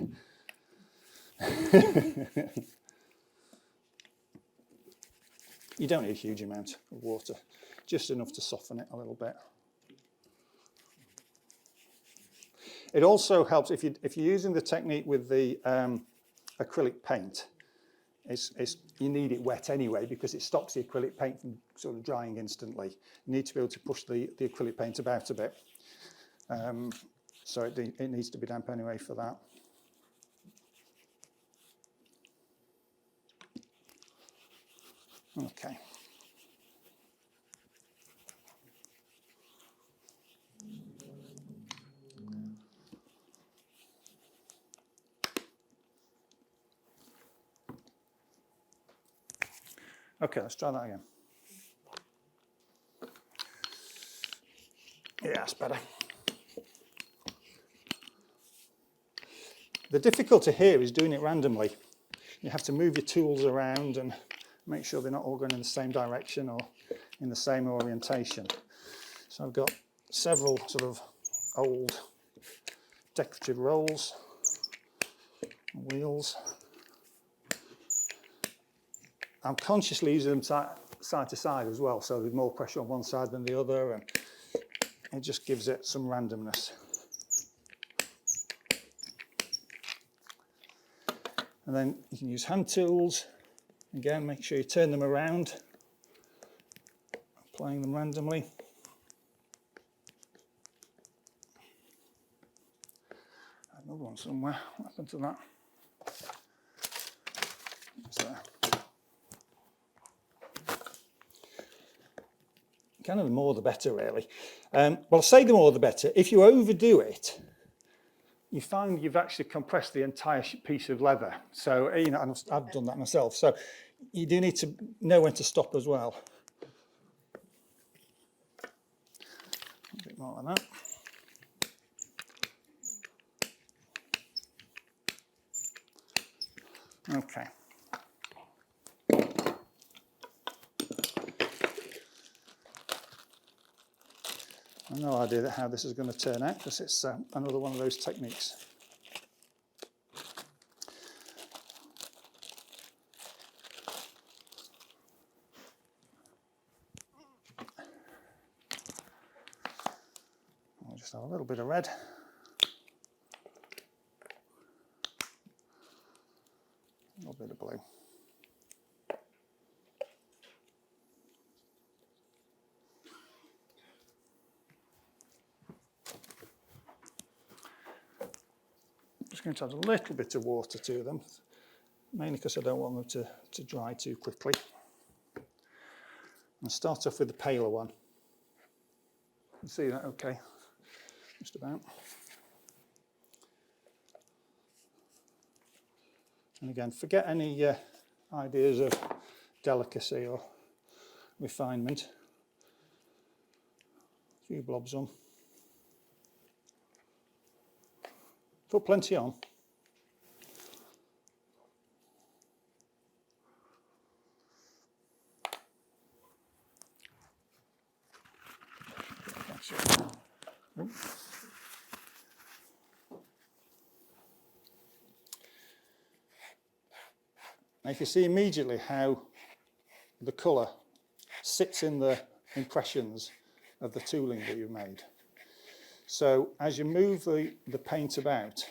You don't need a huge amount of water, just enough to soften it a little bit. It also helps if you're using the technique with the acrylic paint. You need it wet anyway because it stops the acrylic paint from sort of drying instantly. You need to be able to push the acrylic paint about a bit. So it needs to be damp anyway for that. Okay. Okay, let's try that again. Yeah, that's better. The difficulty here is doing it randomly. You have to move your tools around and make sure they're not all going in the same direction or in the same orientation. So I've got several sort of old decorative rolls, wheels. I'm consciously using them side to side as well, so there's more pressure on one side than the other, and it just gives it some randomness. And then you can use hand tools. Again, make sure you turn them around, applying them randomly. Another one somewhere. What happened to that? It's there. Kind of the more the better, really. Well, I say the more the better. If you overdo it, you find you've actually compressed the entire piece of leather. So, you know, I've done that myself. So you do need to know when to stop as well. A bit more like that. Okay. I've no idea how this is going to turn out because it's another one of those techniques. I'll just have a little bit of red. A little bit of blue. Just going to add a little bit of water to them, mainly because I don't want them to dry too quickly. I'll start off with the paler one. You see that? Okay, just about. And again, forget any ideas of delicacy or refinement. A few blobs on. Put plenty on. Now you can see immediately how the colour sits in the impressions of the tooling that you've made. So as you move the paint about,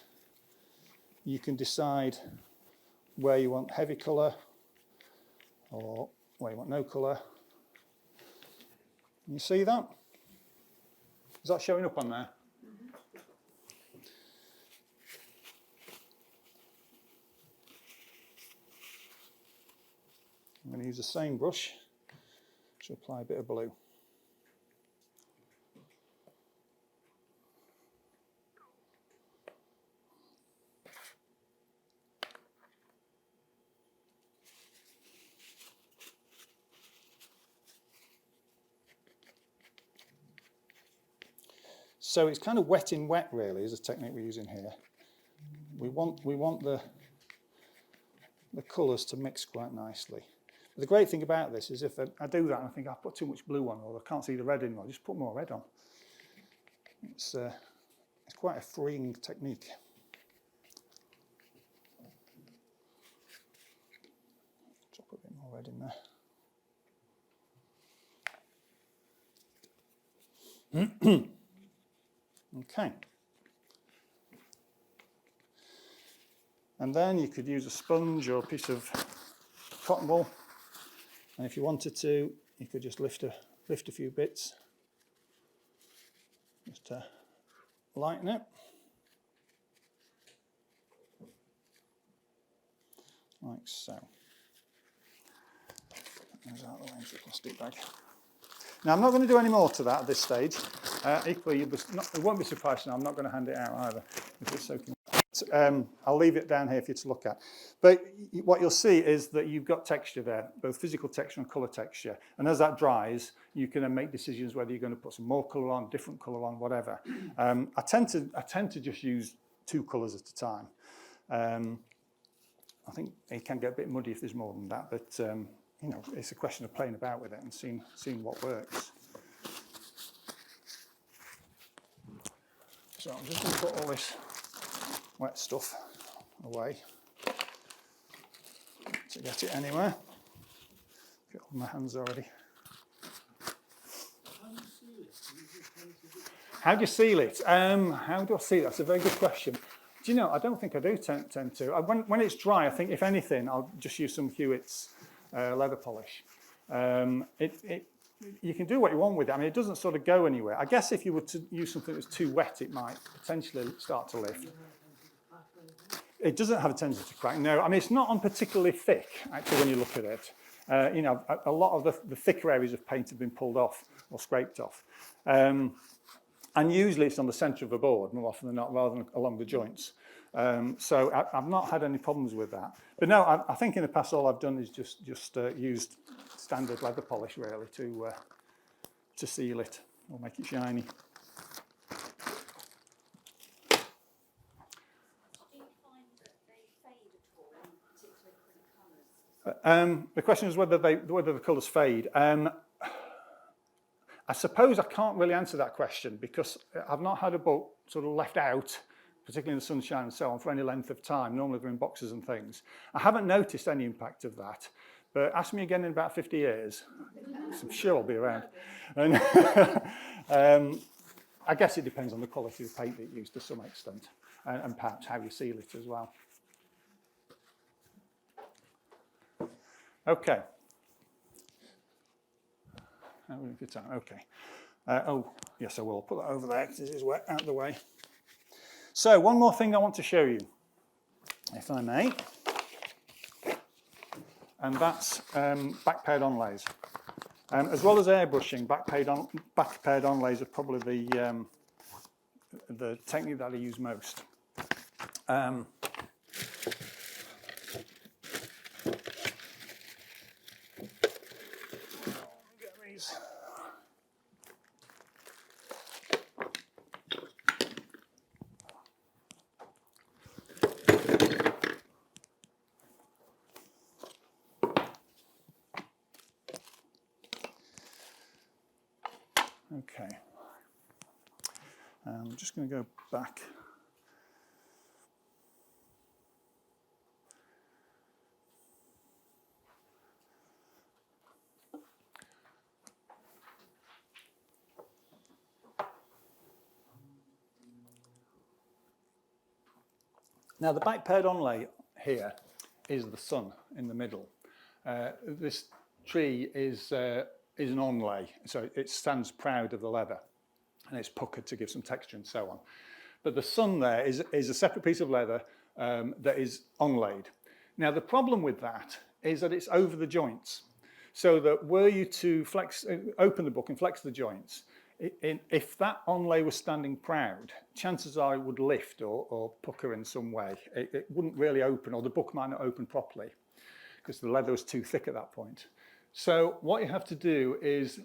you can decide where you want heavy colour or where you want no colour. Can you see that? Is that showing up on there? I'm going to use the same brush to apply a bit of blue. So it's kind of wet in wet, really, is the technique we're using here. We want the colours to mix quite nicely. But the great thing about this is if I do that and I think I've put too much blue on, or I can't see the red anymore, just put more red on. It's quite a freeing technique. Drop a bit more red in there. Okay. And then you could use a sponge or a piece of cotton wool, and if you wanted to, you could just lift a few bits, just to lighten it, like so. There's out of the way into the plastic bag. Now, I'm not going to do any more to that at this stage. Equally, you won't be surprised now, I'm not going to hand it out either, if it's soaking. I'll leave it down here for you to look at. But what you'll see is that you've got texture there, both physical texture and colour texture. And as that dries, you can then make decisions whether you're going to put some more colour on, different colour on, whatever. I tend to just use 2 colours at a time. I think it can get a bit muddy if there's more than that, but you know, it's a question of playing about with it and seeing what works. So I'm just going to put all this wet stuff away to get it anywhere. Get all my hands already. How do you seal it? How do I seal it? That's a very good question. Do you know, I don't think I do tend to. When it's dry, I think if anything, I'll just use some Hewitt's leather polish. You can do what you want with it. I mean, it doesn't sort of go anywhere. I guess if you were to use something that's too wet, it might potentially start to lift. It doesn't have a tendency to crack. No, I mean, it's not on particularly thick, actually, when you look at it. You know, a lot of the thicker areas of paint have been pulled off or scraped off. And usually it's on the centre of a board, more often than not, rather than along the joints. So I've not had any problems with that. But no, I think in the past all I've done is just used standard leather polish, really, to seal it or make it shiny. The question is whether the colours fade. I suppose I can't really answer that question because I've not had a book sort of left out, particularly in the sunshine and so on, for any length of time. Normally they're in boxes and things. I haven't noticed any impact of that, but ask me again in about 50 years. I'm sure I'll be around. And I guess it depends on the quality of the paint that you use to some extent, and perhaps how you seal it as well. Okay. Good time. Okay. Oh, yes, I will. Put that over there because it is wet, out of the way. So, one more thing I want to show you, if I may, and that's back-paired onlays. As well as airbrushing, back-paired onlays are probably the technique that I use most. Okay, I'm just going to go back. Now the back-paired onlay here is the sun in the middle. This tree is an onlay, so it stands proud of the leather and it's puckered to give some texture and so on. But the sun there is a separate piece of leather that is onlayed. Now the problem with that is that it's over the joints. So that were you to open the book and flex the joints, if that onlay was standing proud, chances are it would lift or pucker in some way. It wouldn't really open, or the book might not open properly because the leather was too thick at that point. So what you have to do is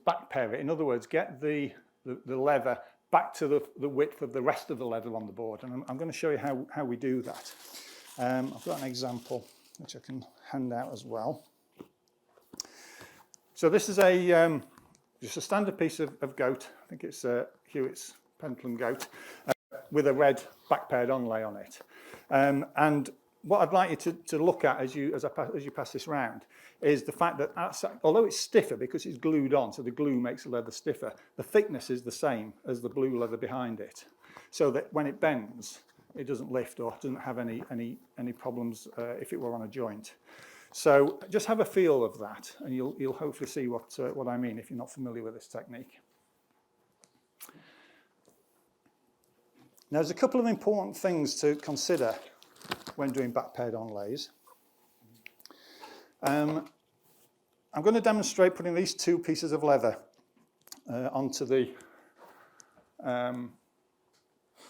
back pair it. In other words, get the leather back to the width of the rest of the leather on the board. And I'm going to show you how we do that. I've got an example which I can hand out as well. So this is just a standard piece of goat. I think it's Hewitt's Pentland goat with a red back paired onlay on it. And what I'd like you to look at as you pass this round is the fact that although it's stiffer because it's glued on, so the glue makes the leather stiffer, the thickness is the same as the blue leather behind it, so that when it bends, it doesn't lift or doesn't have any problems if it were on a joint. So just have a feel of that, and you'll hopefully see what I mean if you're not familiar with this technique. Now, there's a couple of important things to consider when doing back paired onlays. I'm going to demonstrate putting these two pieces of leather onto the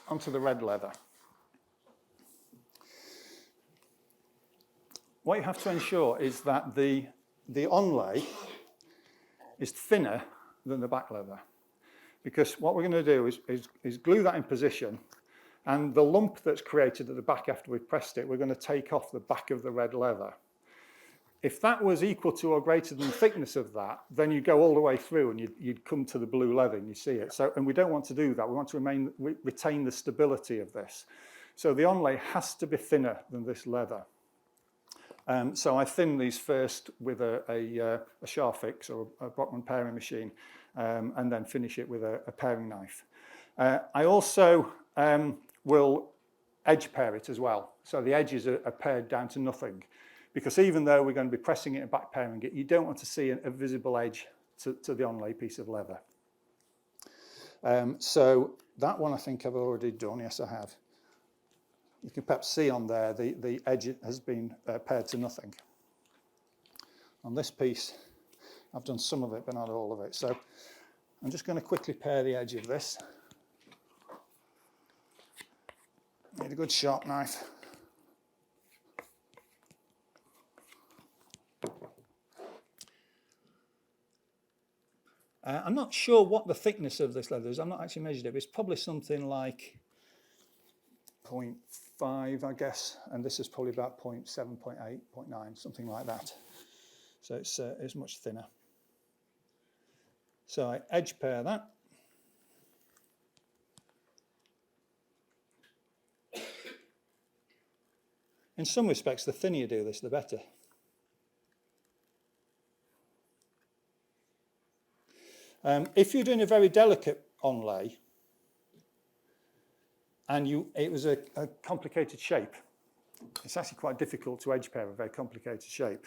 red leather. What you have to ensure is that the onlay is thinner than the back leather, because what we're going to do is glue that in position, and the lump that's created at the back after we've pressed it, we're going to take off the back of the red leather. If that was equal to or greater than the thickness of that, then you go all the way through and you'd come to the blue leather and you see it. So, and we don't want to do that. We want to retain the stability of this. So the onlay has to be thinner than this leather. So I thin these first with a Scharfix or a Brockman paring machine, and then finish it with a paring knife. I also will edge pair it as well. So the edges are paired down to nothing, because even though we're going to be pressing it and back pairing it, you don't want to see a visible edge to the onlay piece of leather. So that one I think I've already done. Yes, I have. You can perhaps see on there the edge has been paired to nothing. On this piece, I've done some of it, but not all of it. So I'm just going to quickly pair the edge of this. Need a good sharp knife. I'm not sure what the thickness of this leather is. I've not actually measured it, but it's probably something like 0.5, I guess, and this is probably about 0.7, 0.8, 0.9, something like that. So it's much thinner. So I edge pair that. In some respects, the thinner you do this, the better. If you're doing a very delicate onlay, and it was a complicated shape, it's actually quite difficult to edge pair a very complicated shape.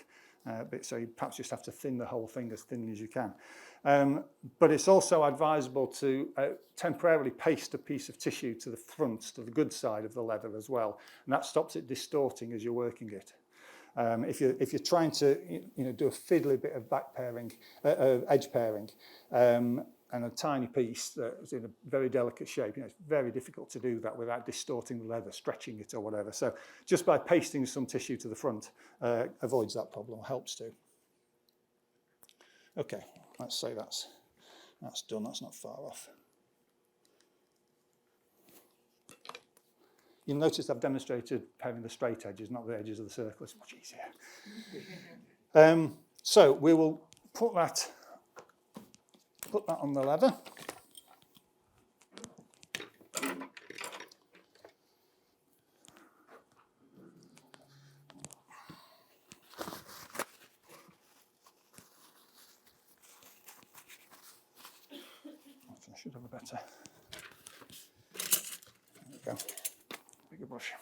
So you perhaps just have to thin the whole thing as thinly as you can. But it's also advisable to temporarily paste a piece of tissue to the front, to the good side of the leather as well, and that stops it distorting as you're working it. If you're trying to do a fiddly bit of back pairing, edge pairing, and a tiny piece that's in a very delicate shape, it's very difficult to do that without distorting the leather, stretching it or whatever. So just by pasting some tissue to the front avoids that problem, helps to. Okay, let's say that's done. That's not far off. You'll notice I've demonstrated pairing the straight edges, not the edges of the circle. It's much easier. So we will put that on the leather. I should have a better. There we go. Bigger brush.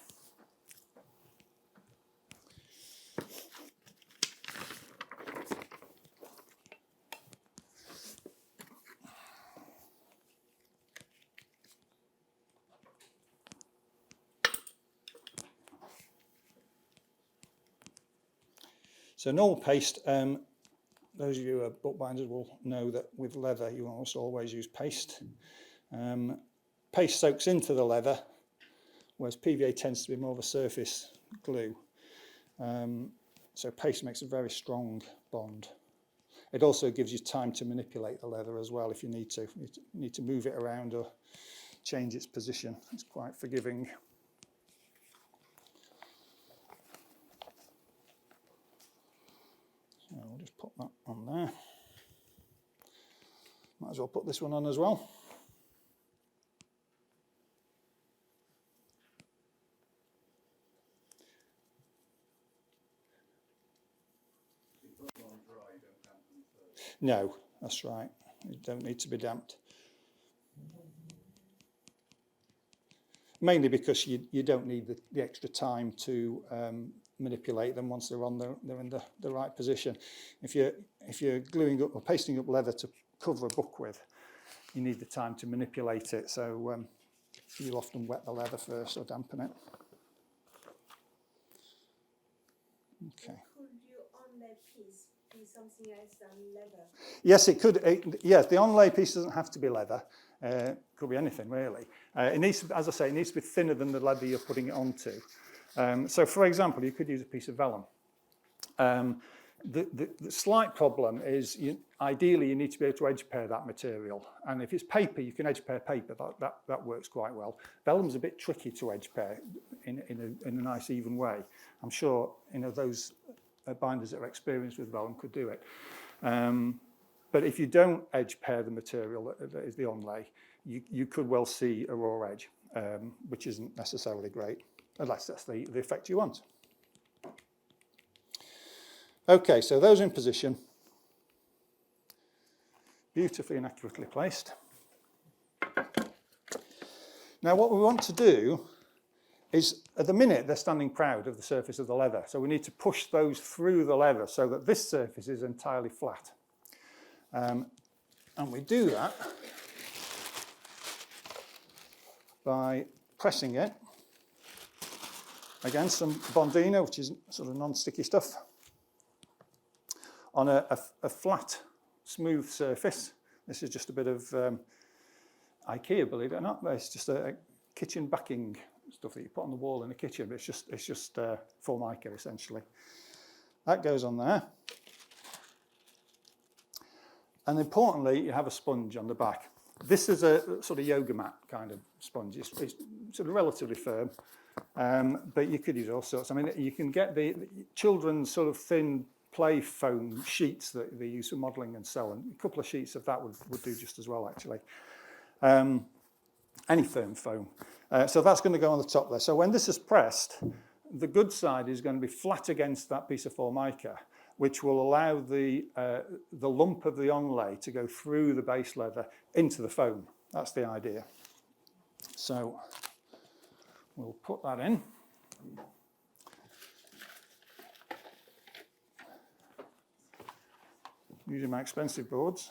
So normal paste, those of you who are bookbinders will know that with leather you almost always use paste. Paste soaks into the leather, whereas PVA tends to be more of a surface glue. So paste makes a very strong bond. It also gives you time to manipulate the leather as well if you need to. You need to move it around or change its position. It's quite forgiving. So we'll just put that on there. Might as well put this one on as well. No, that's right. You don't need to be damped. Mainly because you don't need the extra time to manipulate them once they're in the right position. If you're gluing up or pasting up leather to cover a book with, you need the time to manipulate it. So you'll often wet the leather first or dampen it. Okay. Could your onlay piece be something else than leather? Yes, it could. Yes, the onlay piece doesn't have to be leather. Could be anything really. It needs to, as I say, it needs to be thinner than the leather you're putting it onto. So, for example, you could use a piece of vellum. The slight problem is, ideally, you need to be able to edge pair that material. And if it's paper, you can edge pair paper. That works quite well. Vellum's a bit tricky to edge pair in a nice even way. I'm sure those binders that are experienced with vellum could do it. But if you don't edge pair the material that is the onlay, you could well see a raw edge, which isn't necessarily great, unless that's the effect you want. Okay, so those in position, beautifully and accurately placed. Now what we want to do is, at the minute, they're standing proud of the surface of the leather, so we need to push those through the leather so that this surface is entirely flat. And we do that by pressing it against some Bondino, which is sort of non-sticky stuff, on a flat, smooth surface. This is just a bit of IKEA, believe it or not. It's just a kitchen backing stuff that you put on the wall in the kitchen. But it's just Formica, essentially. That goes on there. And importantly, you have a sponge on the back. This is a sort of yoga mat kind of sponge. It's sort of relatively firm, but you could use all sorts. I mean, you can get the children's sort of thin play foam sheets that they use for modelling and so on. A couple of sheets of that would do just as well, actually. Any firm foam. So that's going to go on the top there. So when this is pressed, the good side is going to be flat against that piece of Formica, which will allow the lump of the onlay to go through the base leather into the foam. That's the idea. So we'll put that in. Using my expensive boards.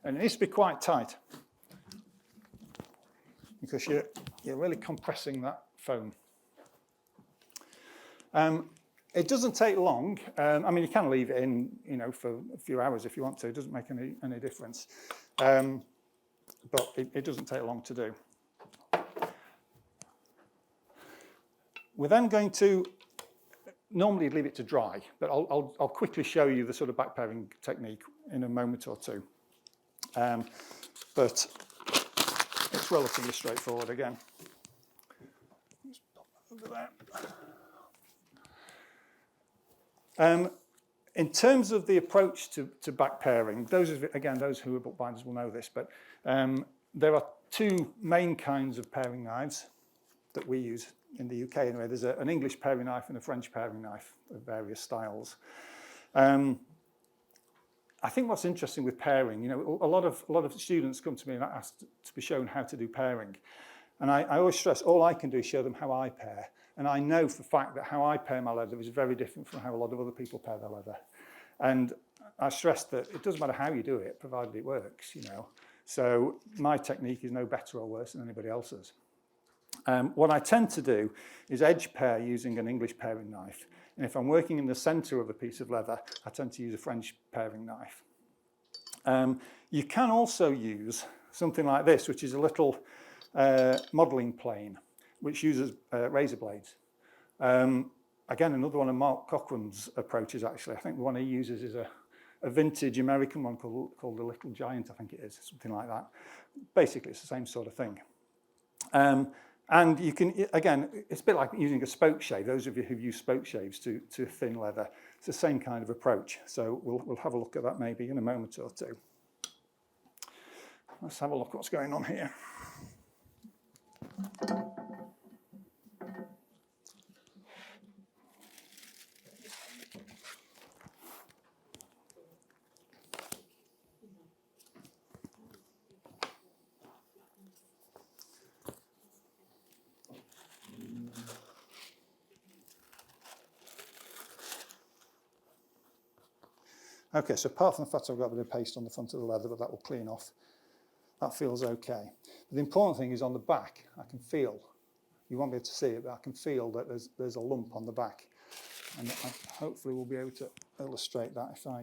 And it needs to be quite tight because you're really compressing that foam. It doesn't take long. I mean, you can leave it in, for a few hours if you want to. It doesn't make any difference. But it doesn't take long to do. We're then going to normally leave it to dry, but I'll quickly show you the sort of back pairing technique in a moment or two. But it's relatively straightforward again. Just pop that over there. In terms of the approach to back pairing, those who are bookbinders will know this, but there are two main kinds of paring knives that we use in the UK anyway. There's an English paring knife and a French paring knife of various styles. I think what's interesting with pairing, a lot of students come to me and ask to be shown how to do pairing. And I always stress, all I can do is show them how I pair. And I know for a fact that how I pare my leather is very different from how a lot of other people pare their leather. And I stress that it doesn't matter how you do it, provided it works, you know. So my technique is no better or worse than anybody else's. What I tend to do is edge pare using an English paring knife. And if I'm working in the center of a piece of leather, I tend to use a French paring knife. You can also use something like this, which is a little modelling plane, which uses razor blades. Again, another one of Mark Cochran's approaches, actually. I think the one he uses is a vintage American one called the Little Giant, I think it is, something like that. Basically, it's the same sort of thing. And you can, again, it's a bit like using a spoke shave. Those of you who've used spoke shaves to thin leather, it's the same kind of approach. So we'll have a look at that maybe in a moment or two. Let's have a look at what's going on here. Okay, so apart from the fact I've got a bit of paste on the front of the leather, but that will clean off. That feels okay. But the important thing is on the back, I can feel, you won't be able to see it, but I can feel that there's a lump on the back. And I hopefully we'll be able to illustrate that if I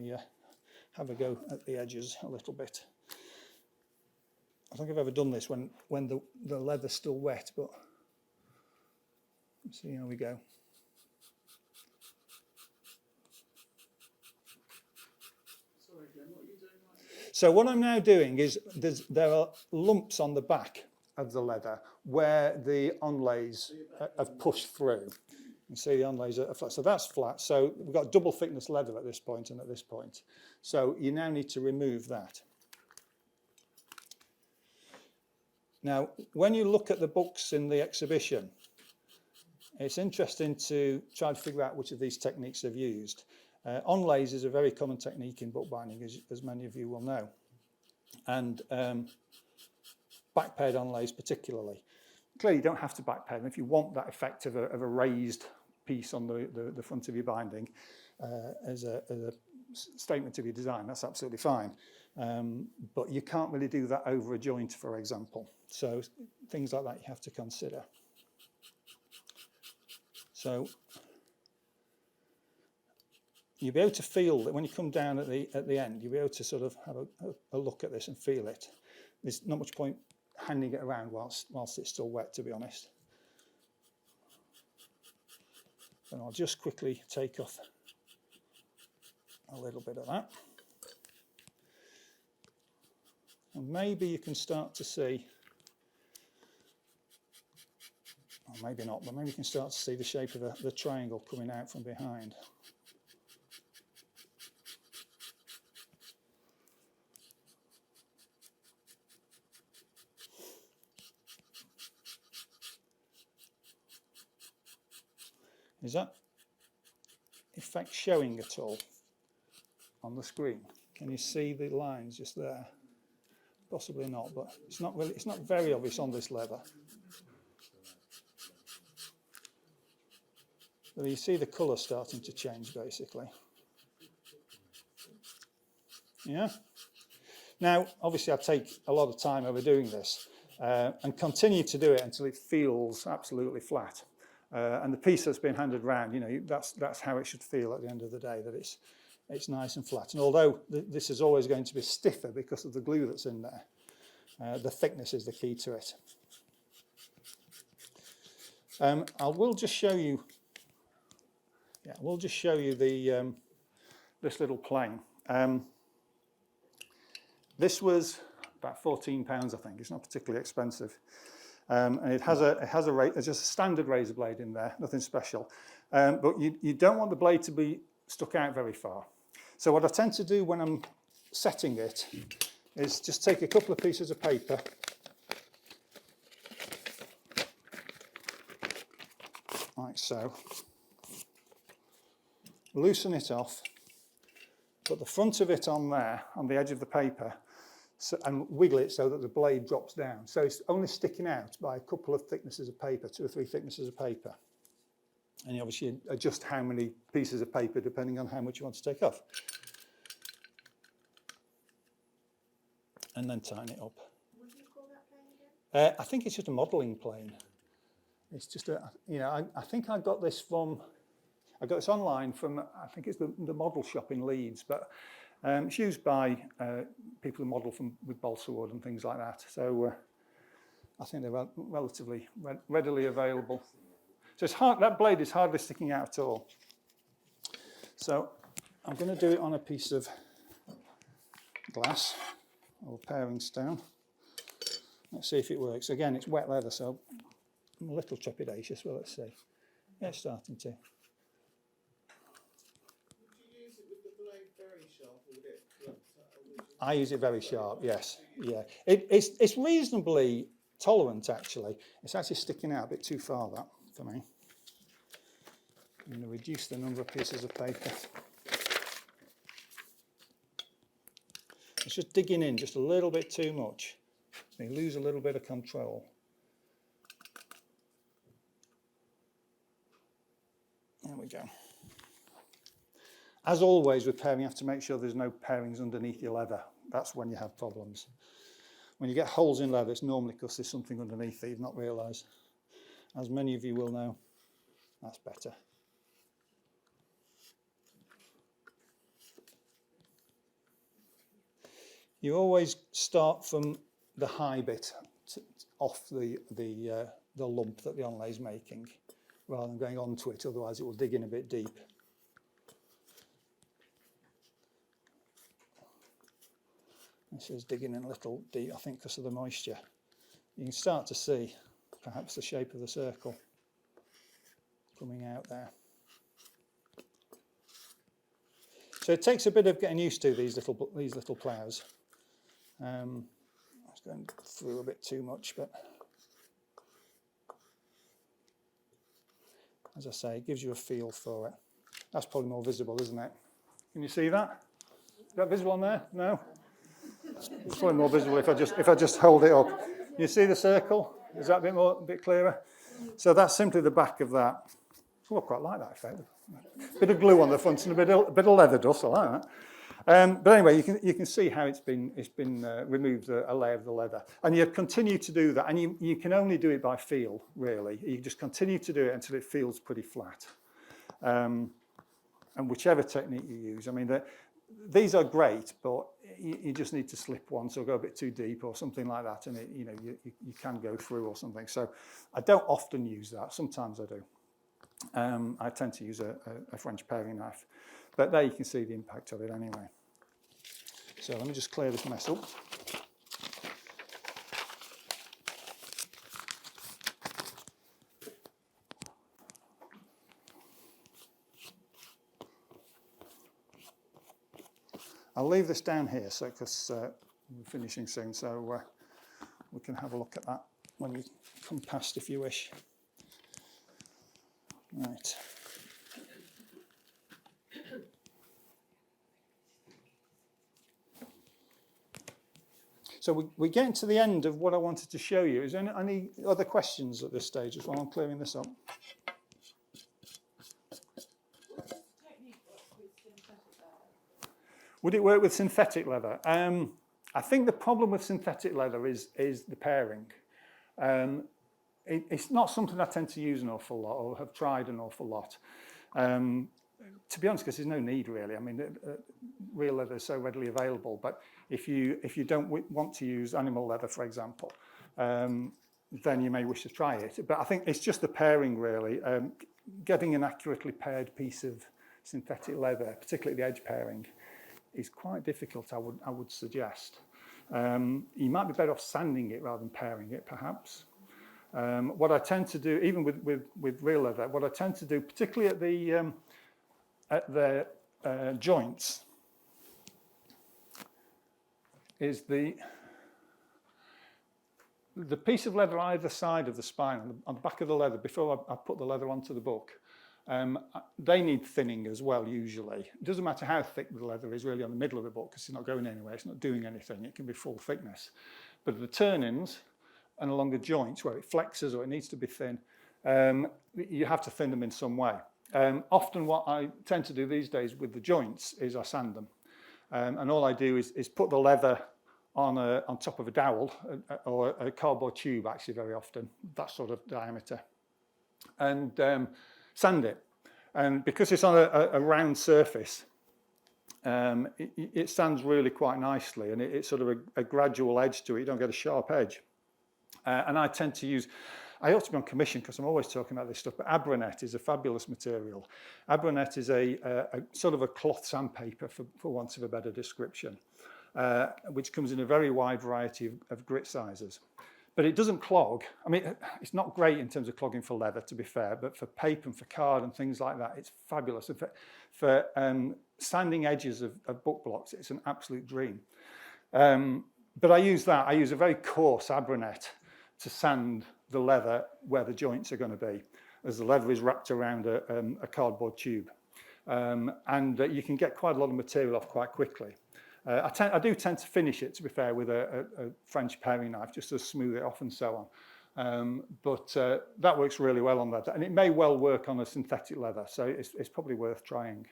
have a go at the edges a little bit. I don't think I've ever done this when the leather's still wet, but let's see how we go. So what I'm now doing is there are lumps on the back of the leather where the onlays have pushed through. You see the onlays are flat. So that's flat. So we've got double thickness leather at this point and at this point. So you now need to remove that. Now, when you look at the books in the exhibition, it's interesting to try to figure out which of these techniques they've used. Onlays is a very common technique in bookbinding, as many of you will know. And back-paired onlays particularly. Clearly, you don't have to back-pair them. If you want that effect of a raised piece on the front of your binding as a statement of your design, that's absolutely fine. But you can't really do that over a joint, for example. So things like that you have to consider. So you'll be able to feel that when you come down at the end, you'll be able to sort of have a look at this and feel it. There's not much point handing it around whilst it's still wet, to be honest. And I'll just quickly take off a little bit of that. And maybe you can start to see, or maybe not, but maybe you can start to see the shape of the triangle coming out from behind. Is that effect showing at all on the screen? Can you see the lines just there? Possibly not, but it's not very obvious on this leather. But you see the colour starting to change, basically. Yeah? Now, obviously, I take a lot of time over doing this and continue to do it until it feels absolutely flat. And the piece that's been handed round, you know, that's how it should feel at the end of the day, that it's nice and flat. And although this is always going to be stiffer because of the glue that's in there, the thickness is the key to it. I will just show you. Yeah, we'll just show you the this little plane. This was about £14, I think. It's not particularly expensive. And it has just a standard razor blade in there, nothing special. But you don't want the blade to be stuck out very far. So what I tend to do when I'm setting it is just take a couple of pieces of paper, like so, loosen it off, put the front of it on there, on the edge of the paper, and wiggle it so that the blade drops down. So it's only sticking out by a couple of thicknesses of paper, 2 or 3 thicknesses of paper. And you obviously adjust how many pieces of paper depending on how much you want to take off. And then tighten it up. What do you call that plane again? I think it's just a modelling plane. It's just a, you know, I think I got this online from, I think it's the model shop in Leeds, but it's used by people who model with balsa wood and things like that. So I think they're relatively readily available. So it's hard, that blade is hardly sticking out at all. So I'm going to do it on a piece of glass or paring stone. Let's see if it works. Again, it's wet leather, so I'm a little trepidatious. Well, let's see. Yeah, it's starting to. Would you use it with the blade very sharp, or would it flat out? I use it very sharp, yes. Yeah. It's reasonably tolerant, actually. It's actually sticking out a bit too far, that, for me. I'm going to reduce the number of pieces of paper. It's just digging in just a little bit too much. You lose a little bit of control. There we go. As always with paring, you have to make sure there's no parings underneath your leather. That's when you have problems. When you get holes in leather, it's normally because there's something underneath that you've not realised. As many of you will know, that's better. You always start from the high bit off the lump that the onlay is making, rather than going onto it, otherwise it will dig in a bit deep. This is digging in a little deep, I think, because of the moisture. You can start to see perhaps the shape of the circle coming out there. So it takes a bit of getting used to these little ploughs. I was going through a bit too much, but as I say, it gives you a feel for it. That's probably more visible, isn't it? Can you see that? Is that visible on there? No? It's probably more visible if I just hold it up. You see the circle? Is that a bit clearer? So that's simply the back of that. Oh, I quite like that effect. A bit of glue on the front and a bit of leather dust. I like that. But anyway, you can see how it's been removed a layer of the leather, and you continue to do that, and you can only do it by feel, really. You just continue to do it until it feels pretty flat. And whichever technique you use, I mean, these are great, but you just need to slip once or go a bit too deep or something like that, and you can go through or something. So I don't often use that. Sometimes I do. I tend to use a French paring knife, but there you can see the impact of it anyway. So let me just clear this mess up. I'll leave this down here because we're finishing soon, so we can have a look at that when we come past if you wish. Right. So we're getting to the end of what I wanted to show you. Is there any other questions at this stage as well? I'm clearing this up. Would it work with synthetic leather? I think the problem with synthetic leather is the pairing. It's not something I tend to use an awful lot or have tried an awful lot. To be honest, because there's no need really. I mean, real leather is so readily available. But if you don't want to use animal leather, for example, then you may wish to try it. But I think it's just the pairing really. Getting an accurately paired piece of synthetic leather, particularly the edge pairing, is quite difficult, I would suggest. You might be better off sanding it rather than pairing it, perhaps. What I tend to do, even with real leather, what I tend to do, particularly at the joints, is the piece of leather either side of the spine, on the back of the leather, before I put the leather onto the book, they need thinning as well, usually. It doesn't matter how thick the leather is really on the middle of the book, because it's not going anywhere, it's not doing anything, it can be full thickness. But the turn-ins and along the joints where it flexes or it needs to be thin, you have to thin them in some way. Often what I tend to do these days with the joints is I sand them. And all I do is put the leather on top of a dowel or a cardboard tube, actually, very often, that sort of diameter, and sand it. And because it's on a round surface, it sands really quite nicely, and it's sort of a gradual edge to it. You don't get a sharp edge. And I tend to use, I ought to be on commission because I'm always talking about this stuff, but Abranet is a fabulous material. Abranet is a sort of a cloth sandpaper, for want of a better description, which comes in a very wide variety of grit sizes. But it doesn't clog. I mean, it's not great in terms of clogging for leather, to be fair, but for paper and for card and things like that, it's fabulous. And for sanding edges of book blocks, it's an absolute dream. But I use a very coarse Abranet to sand the leather where the joints are going to be, as the leather is wrapped around a cardboard tube. And you can get quite a lot of material off quite quickly. I do tend to finish it, to be fair, with a French paring knife, just to smooth it off and so on. But that works really well on leather, and it may well work on a synthetic leather, so it's probably worth trying.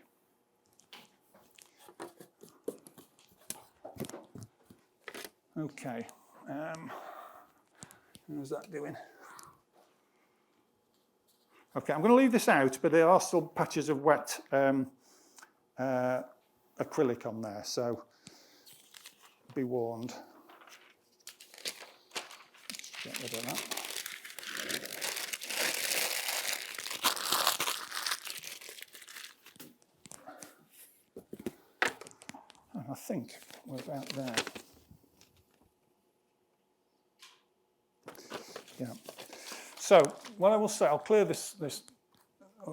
Okay, how's that doing? Okay, I'm going to leave this out, but there are still patches of wet acrylic on there, so be warned. Get rid of that. And I think we're about there. Yeah. So what I will say, I'll clear this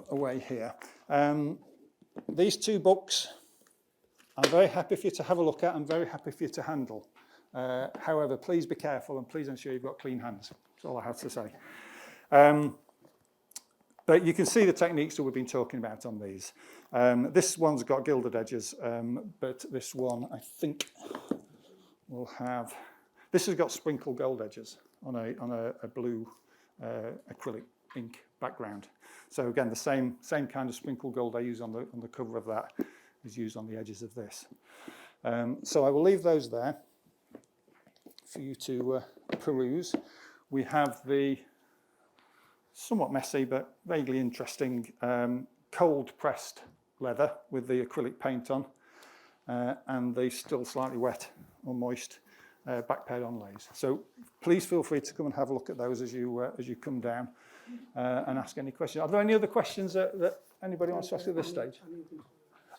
away here. These two books, I'm very happy for you to have a look at. I'm very happy for you to handle. However, please be careful and please ensure you've got clean hands. That's all I have to say. But you can see the techniques that we've been talking about on these. This one's got gilded edges, but this one, I think, will have... This has got sprinkled gold edges on a blue acrylic ink background. So again, the same kind of sprinkled gold I use on the cover of that is used on the edges of this. So I will leave those there for you to peruse. We have the somewhat messy but vaguely interesting cold pressed leather with the acrylic paint on, and the still slightly wet or moist back pair onlays. So please feel free to come and have a look at those as you come down and ask any questions. Are there any other questions that anybody wants to ask at this stage?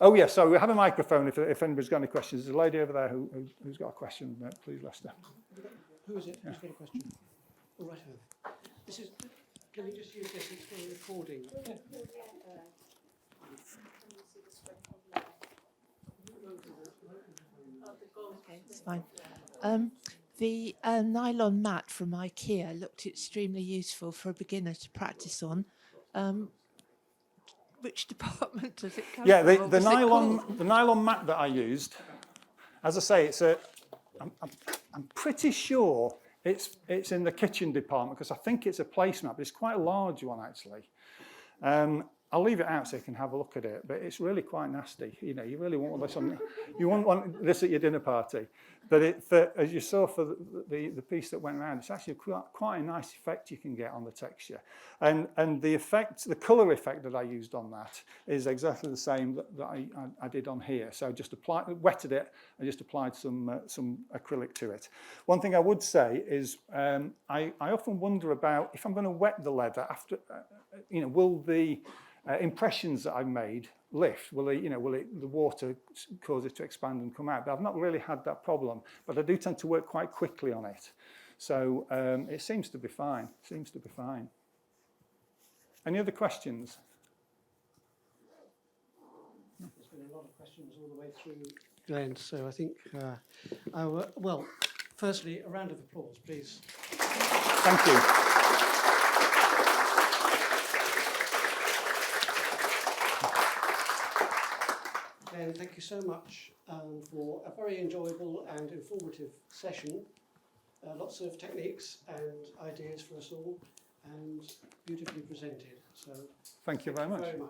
Oh yes, so we have a microphone if anybody's got any questions. There's a lady over there who's got a question. Please, Lester. Who is it? Who's got a question? Oh, right over. This is. Can we just use this? It's for recording. Yeah. Okay, it's fine. The nylon mat from IKEA looked extremely useful for a beginner to practice on. Which department does it come Yeah, from? the nylon mat that I used, as I say, I'm pretty sure it's in the kitchen department because I think it's a placemat, but it's quite a large one actually. I'll leave it out so you can have a look at it, but it's really quite nasty. You know, you really want this on. You wouldn't want this at your dinner party, but as you saw for the piece that went around, it's actually quite a nice effect you can get on the texture, and the effect, the colour effect that I used on that is exactly the same that I did on here. So just wetted it and just applied some acrylic to it. One thing I would say is I often wonder about if I'm going to wet the leather after, will the impressions that I've made lift? Will the water cause it to expand and come out? But I've not really had that problem, but I do tend to work quite quickly on it. So it seems to be fine. Any other questions? There's been a lot of questions all the way through, Glenn, so I think, well, firstly, a round of applause, please. Thank you. Glenn, thank you so much for a very enjoyable and informative session. Lots of techniques and ideas for us all. and beautifully presented. So Thank you very much. very much.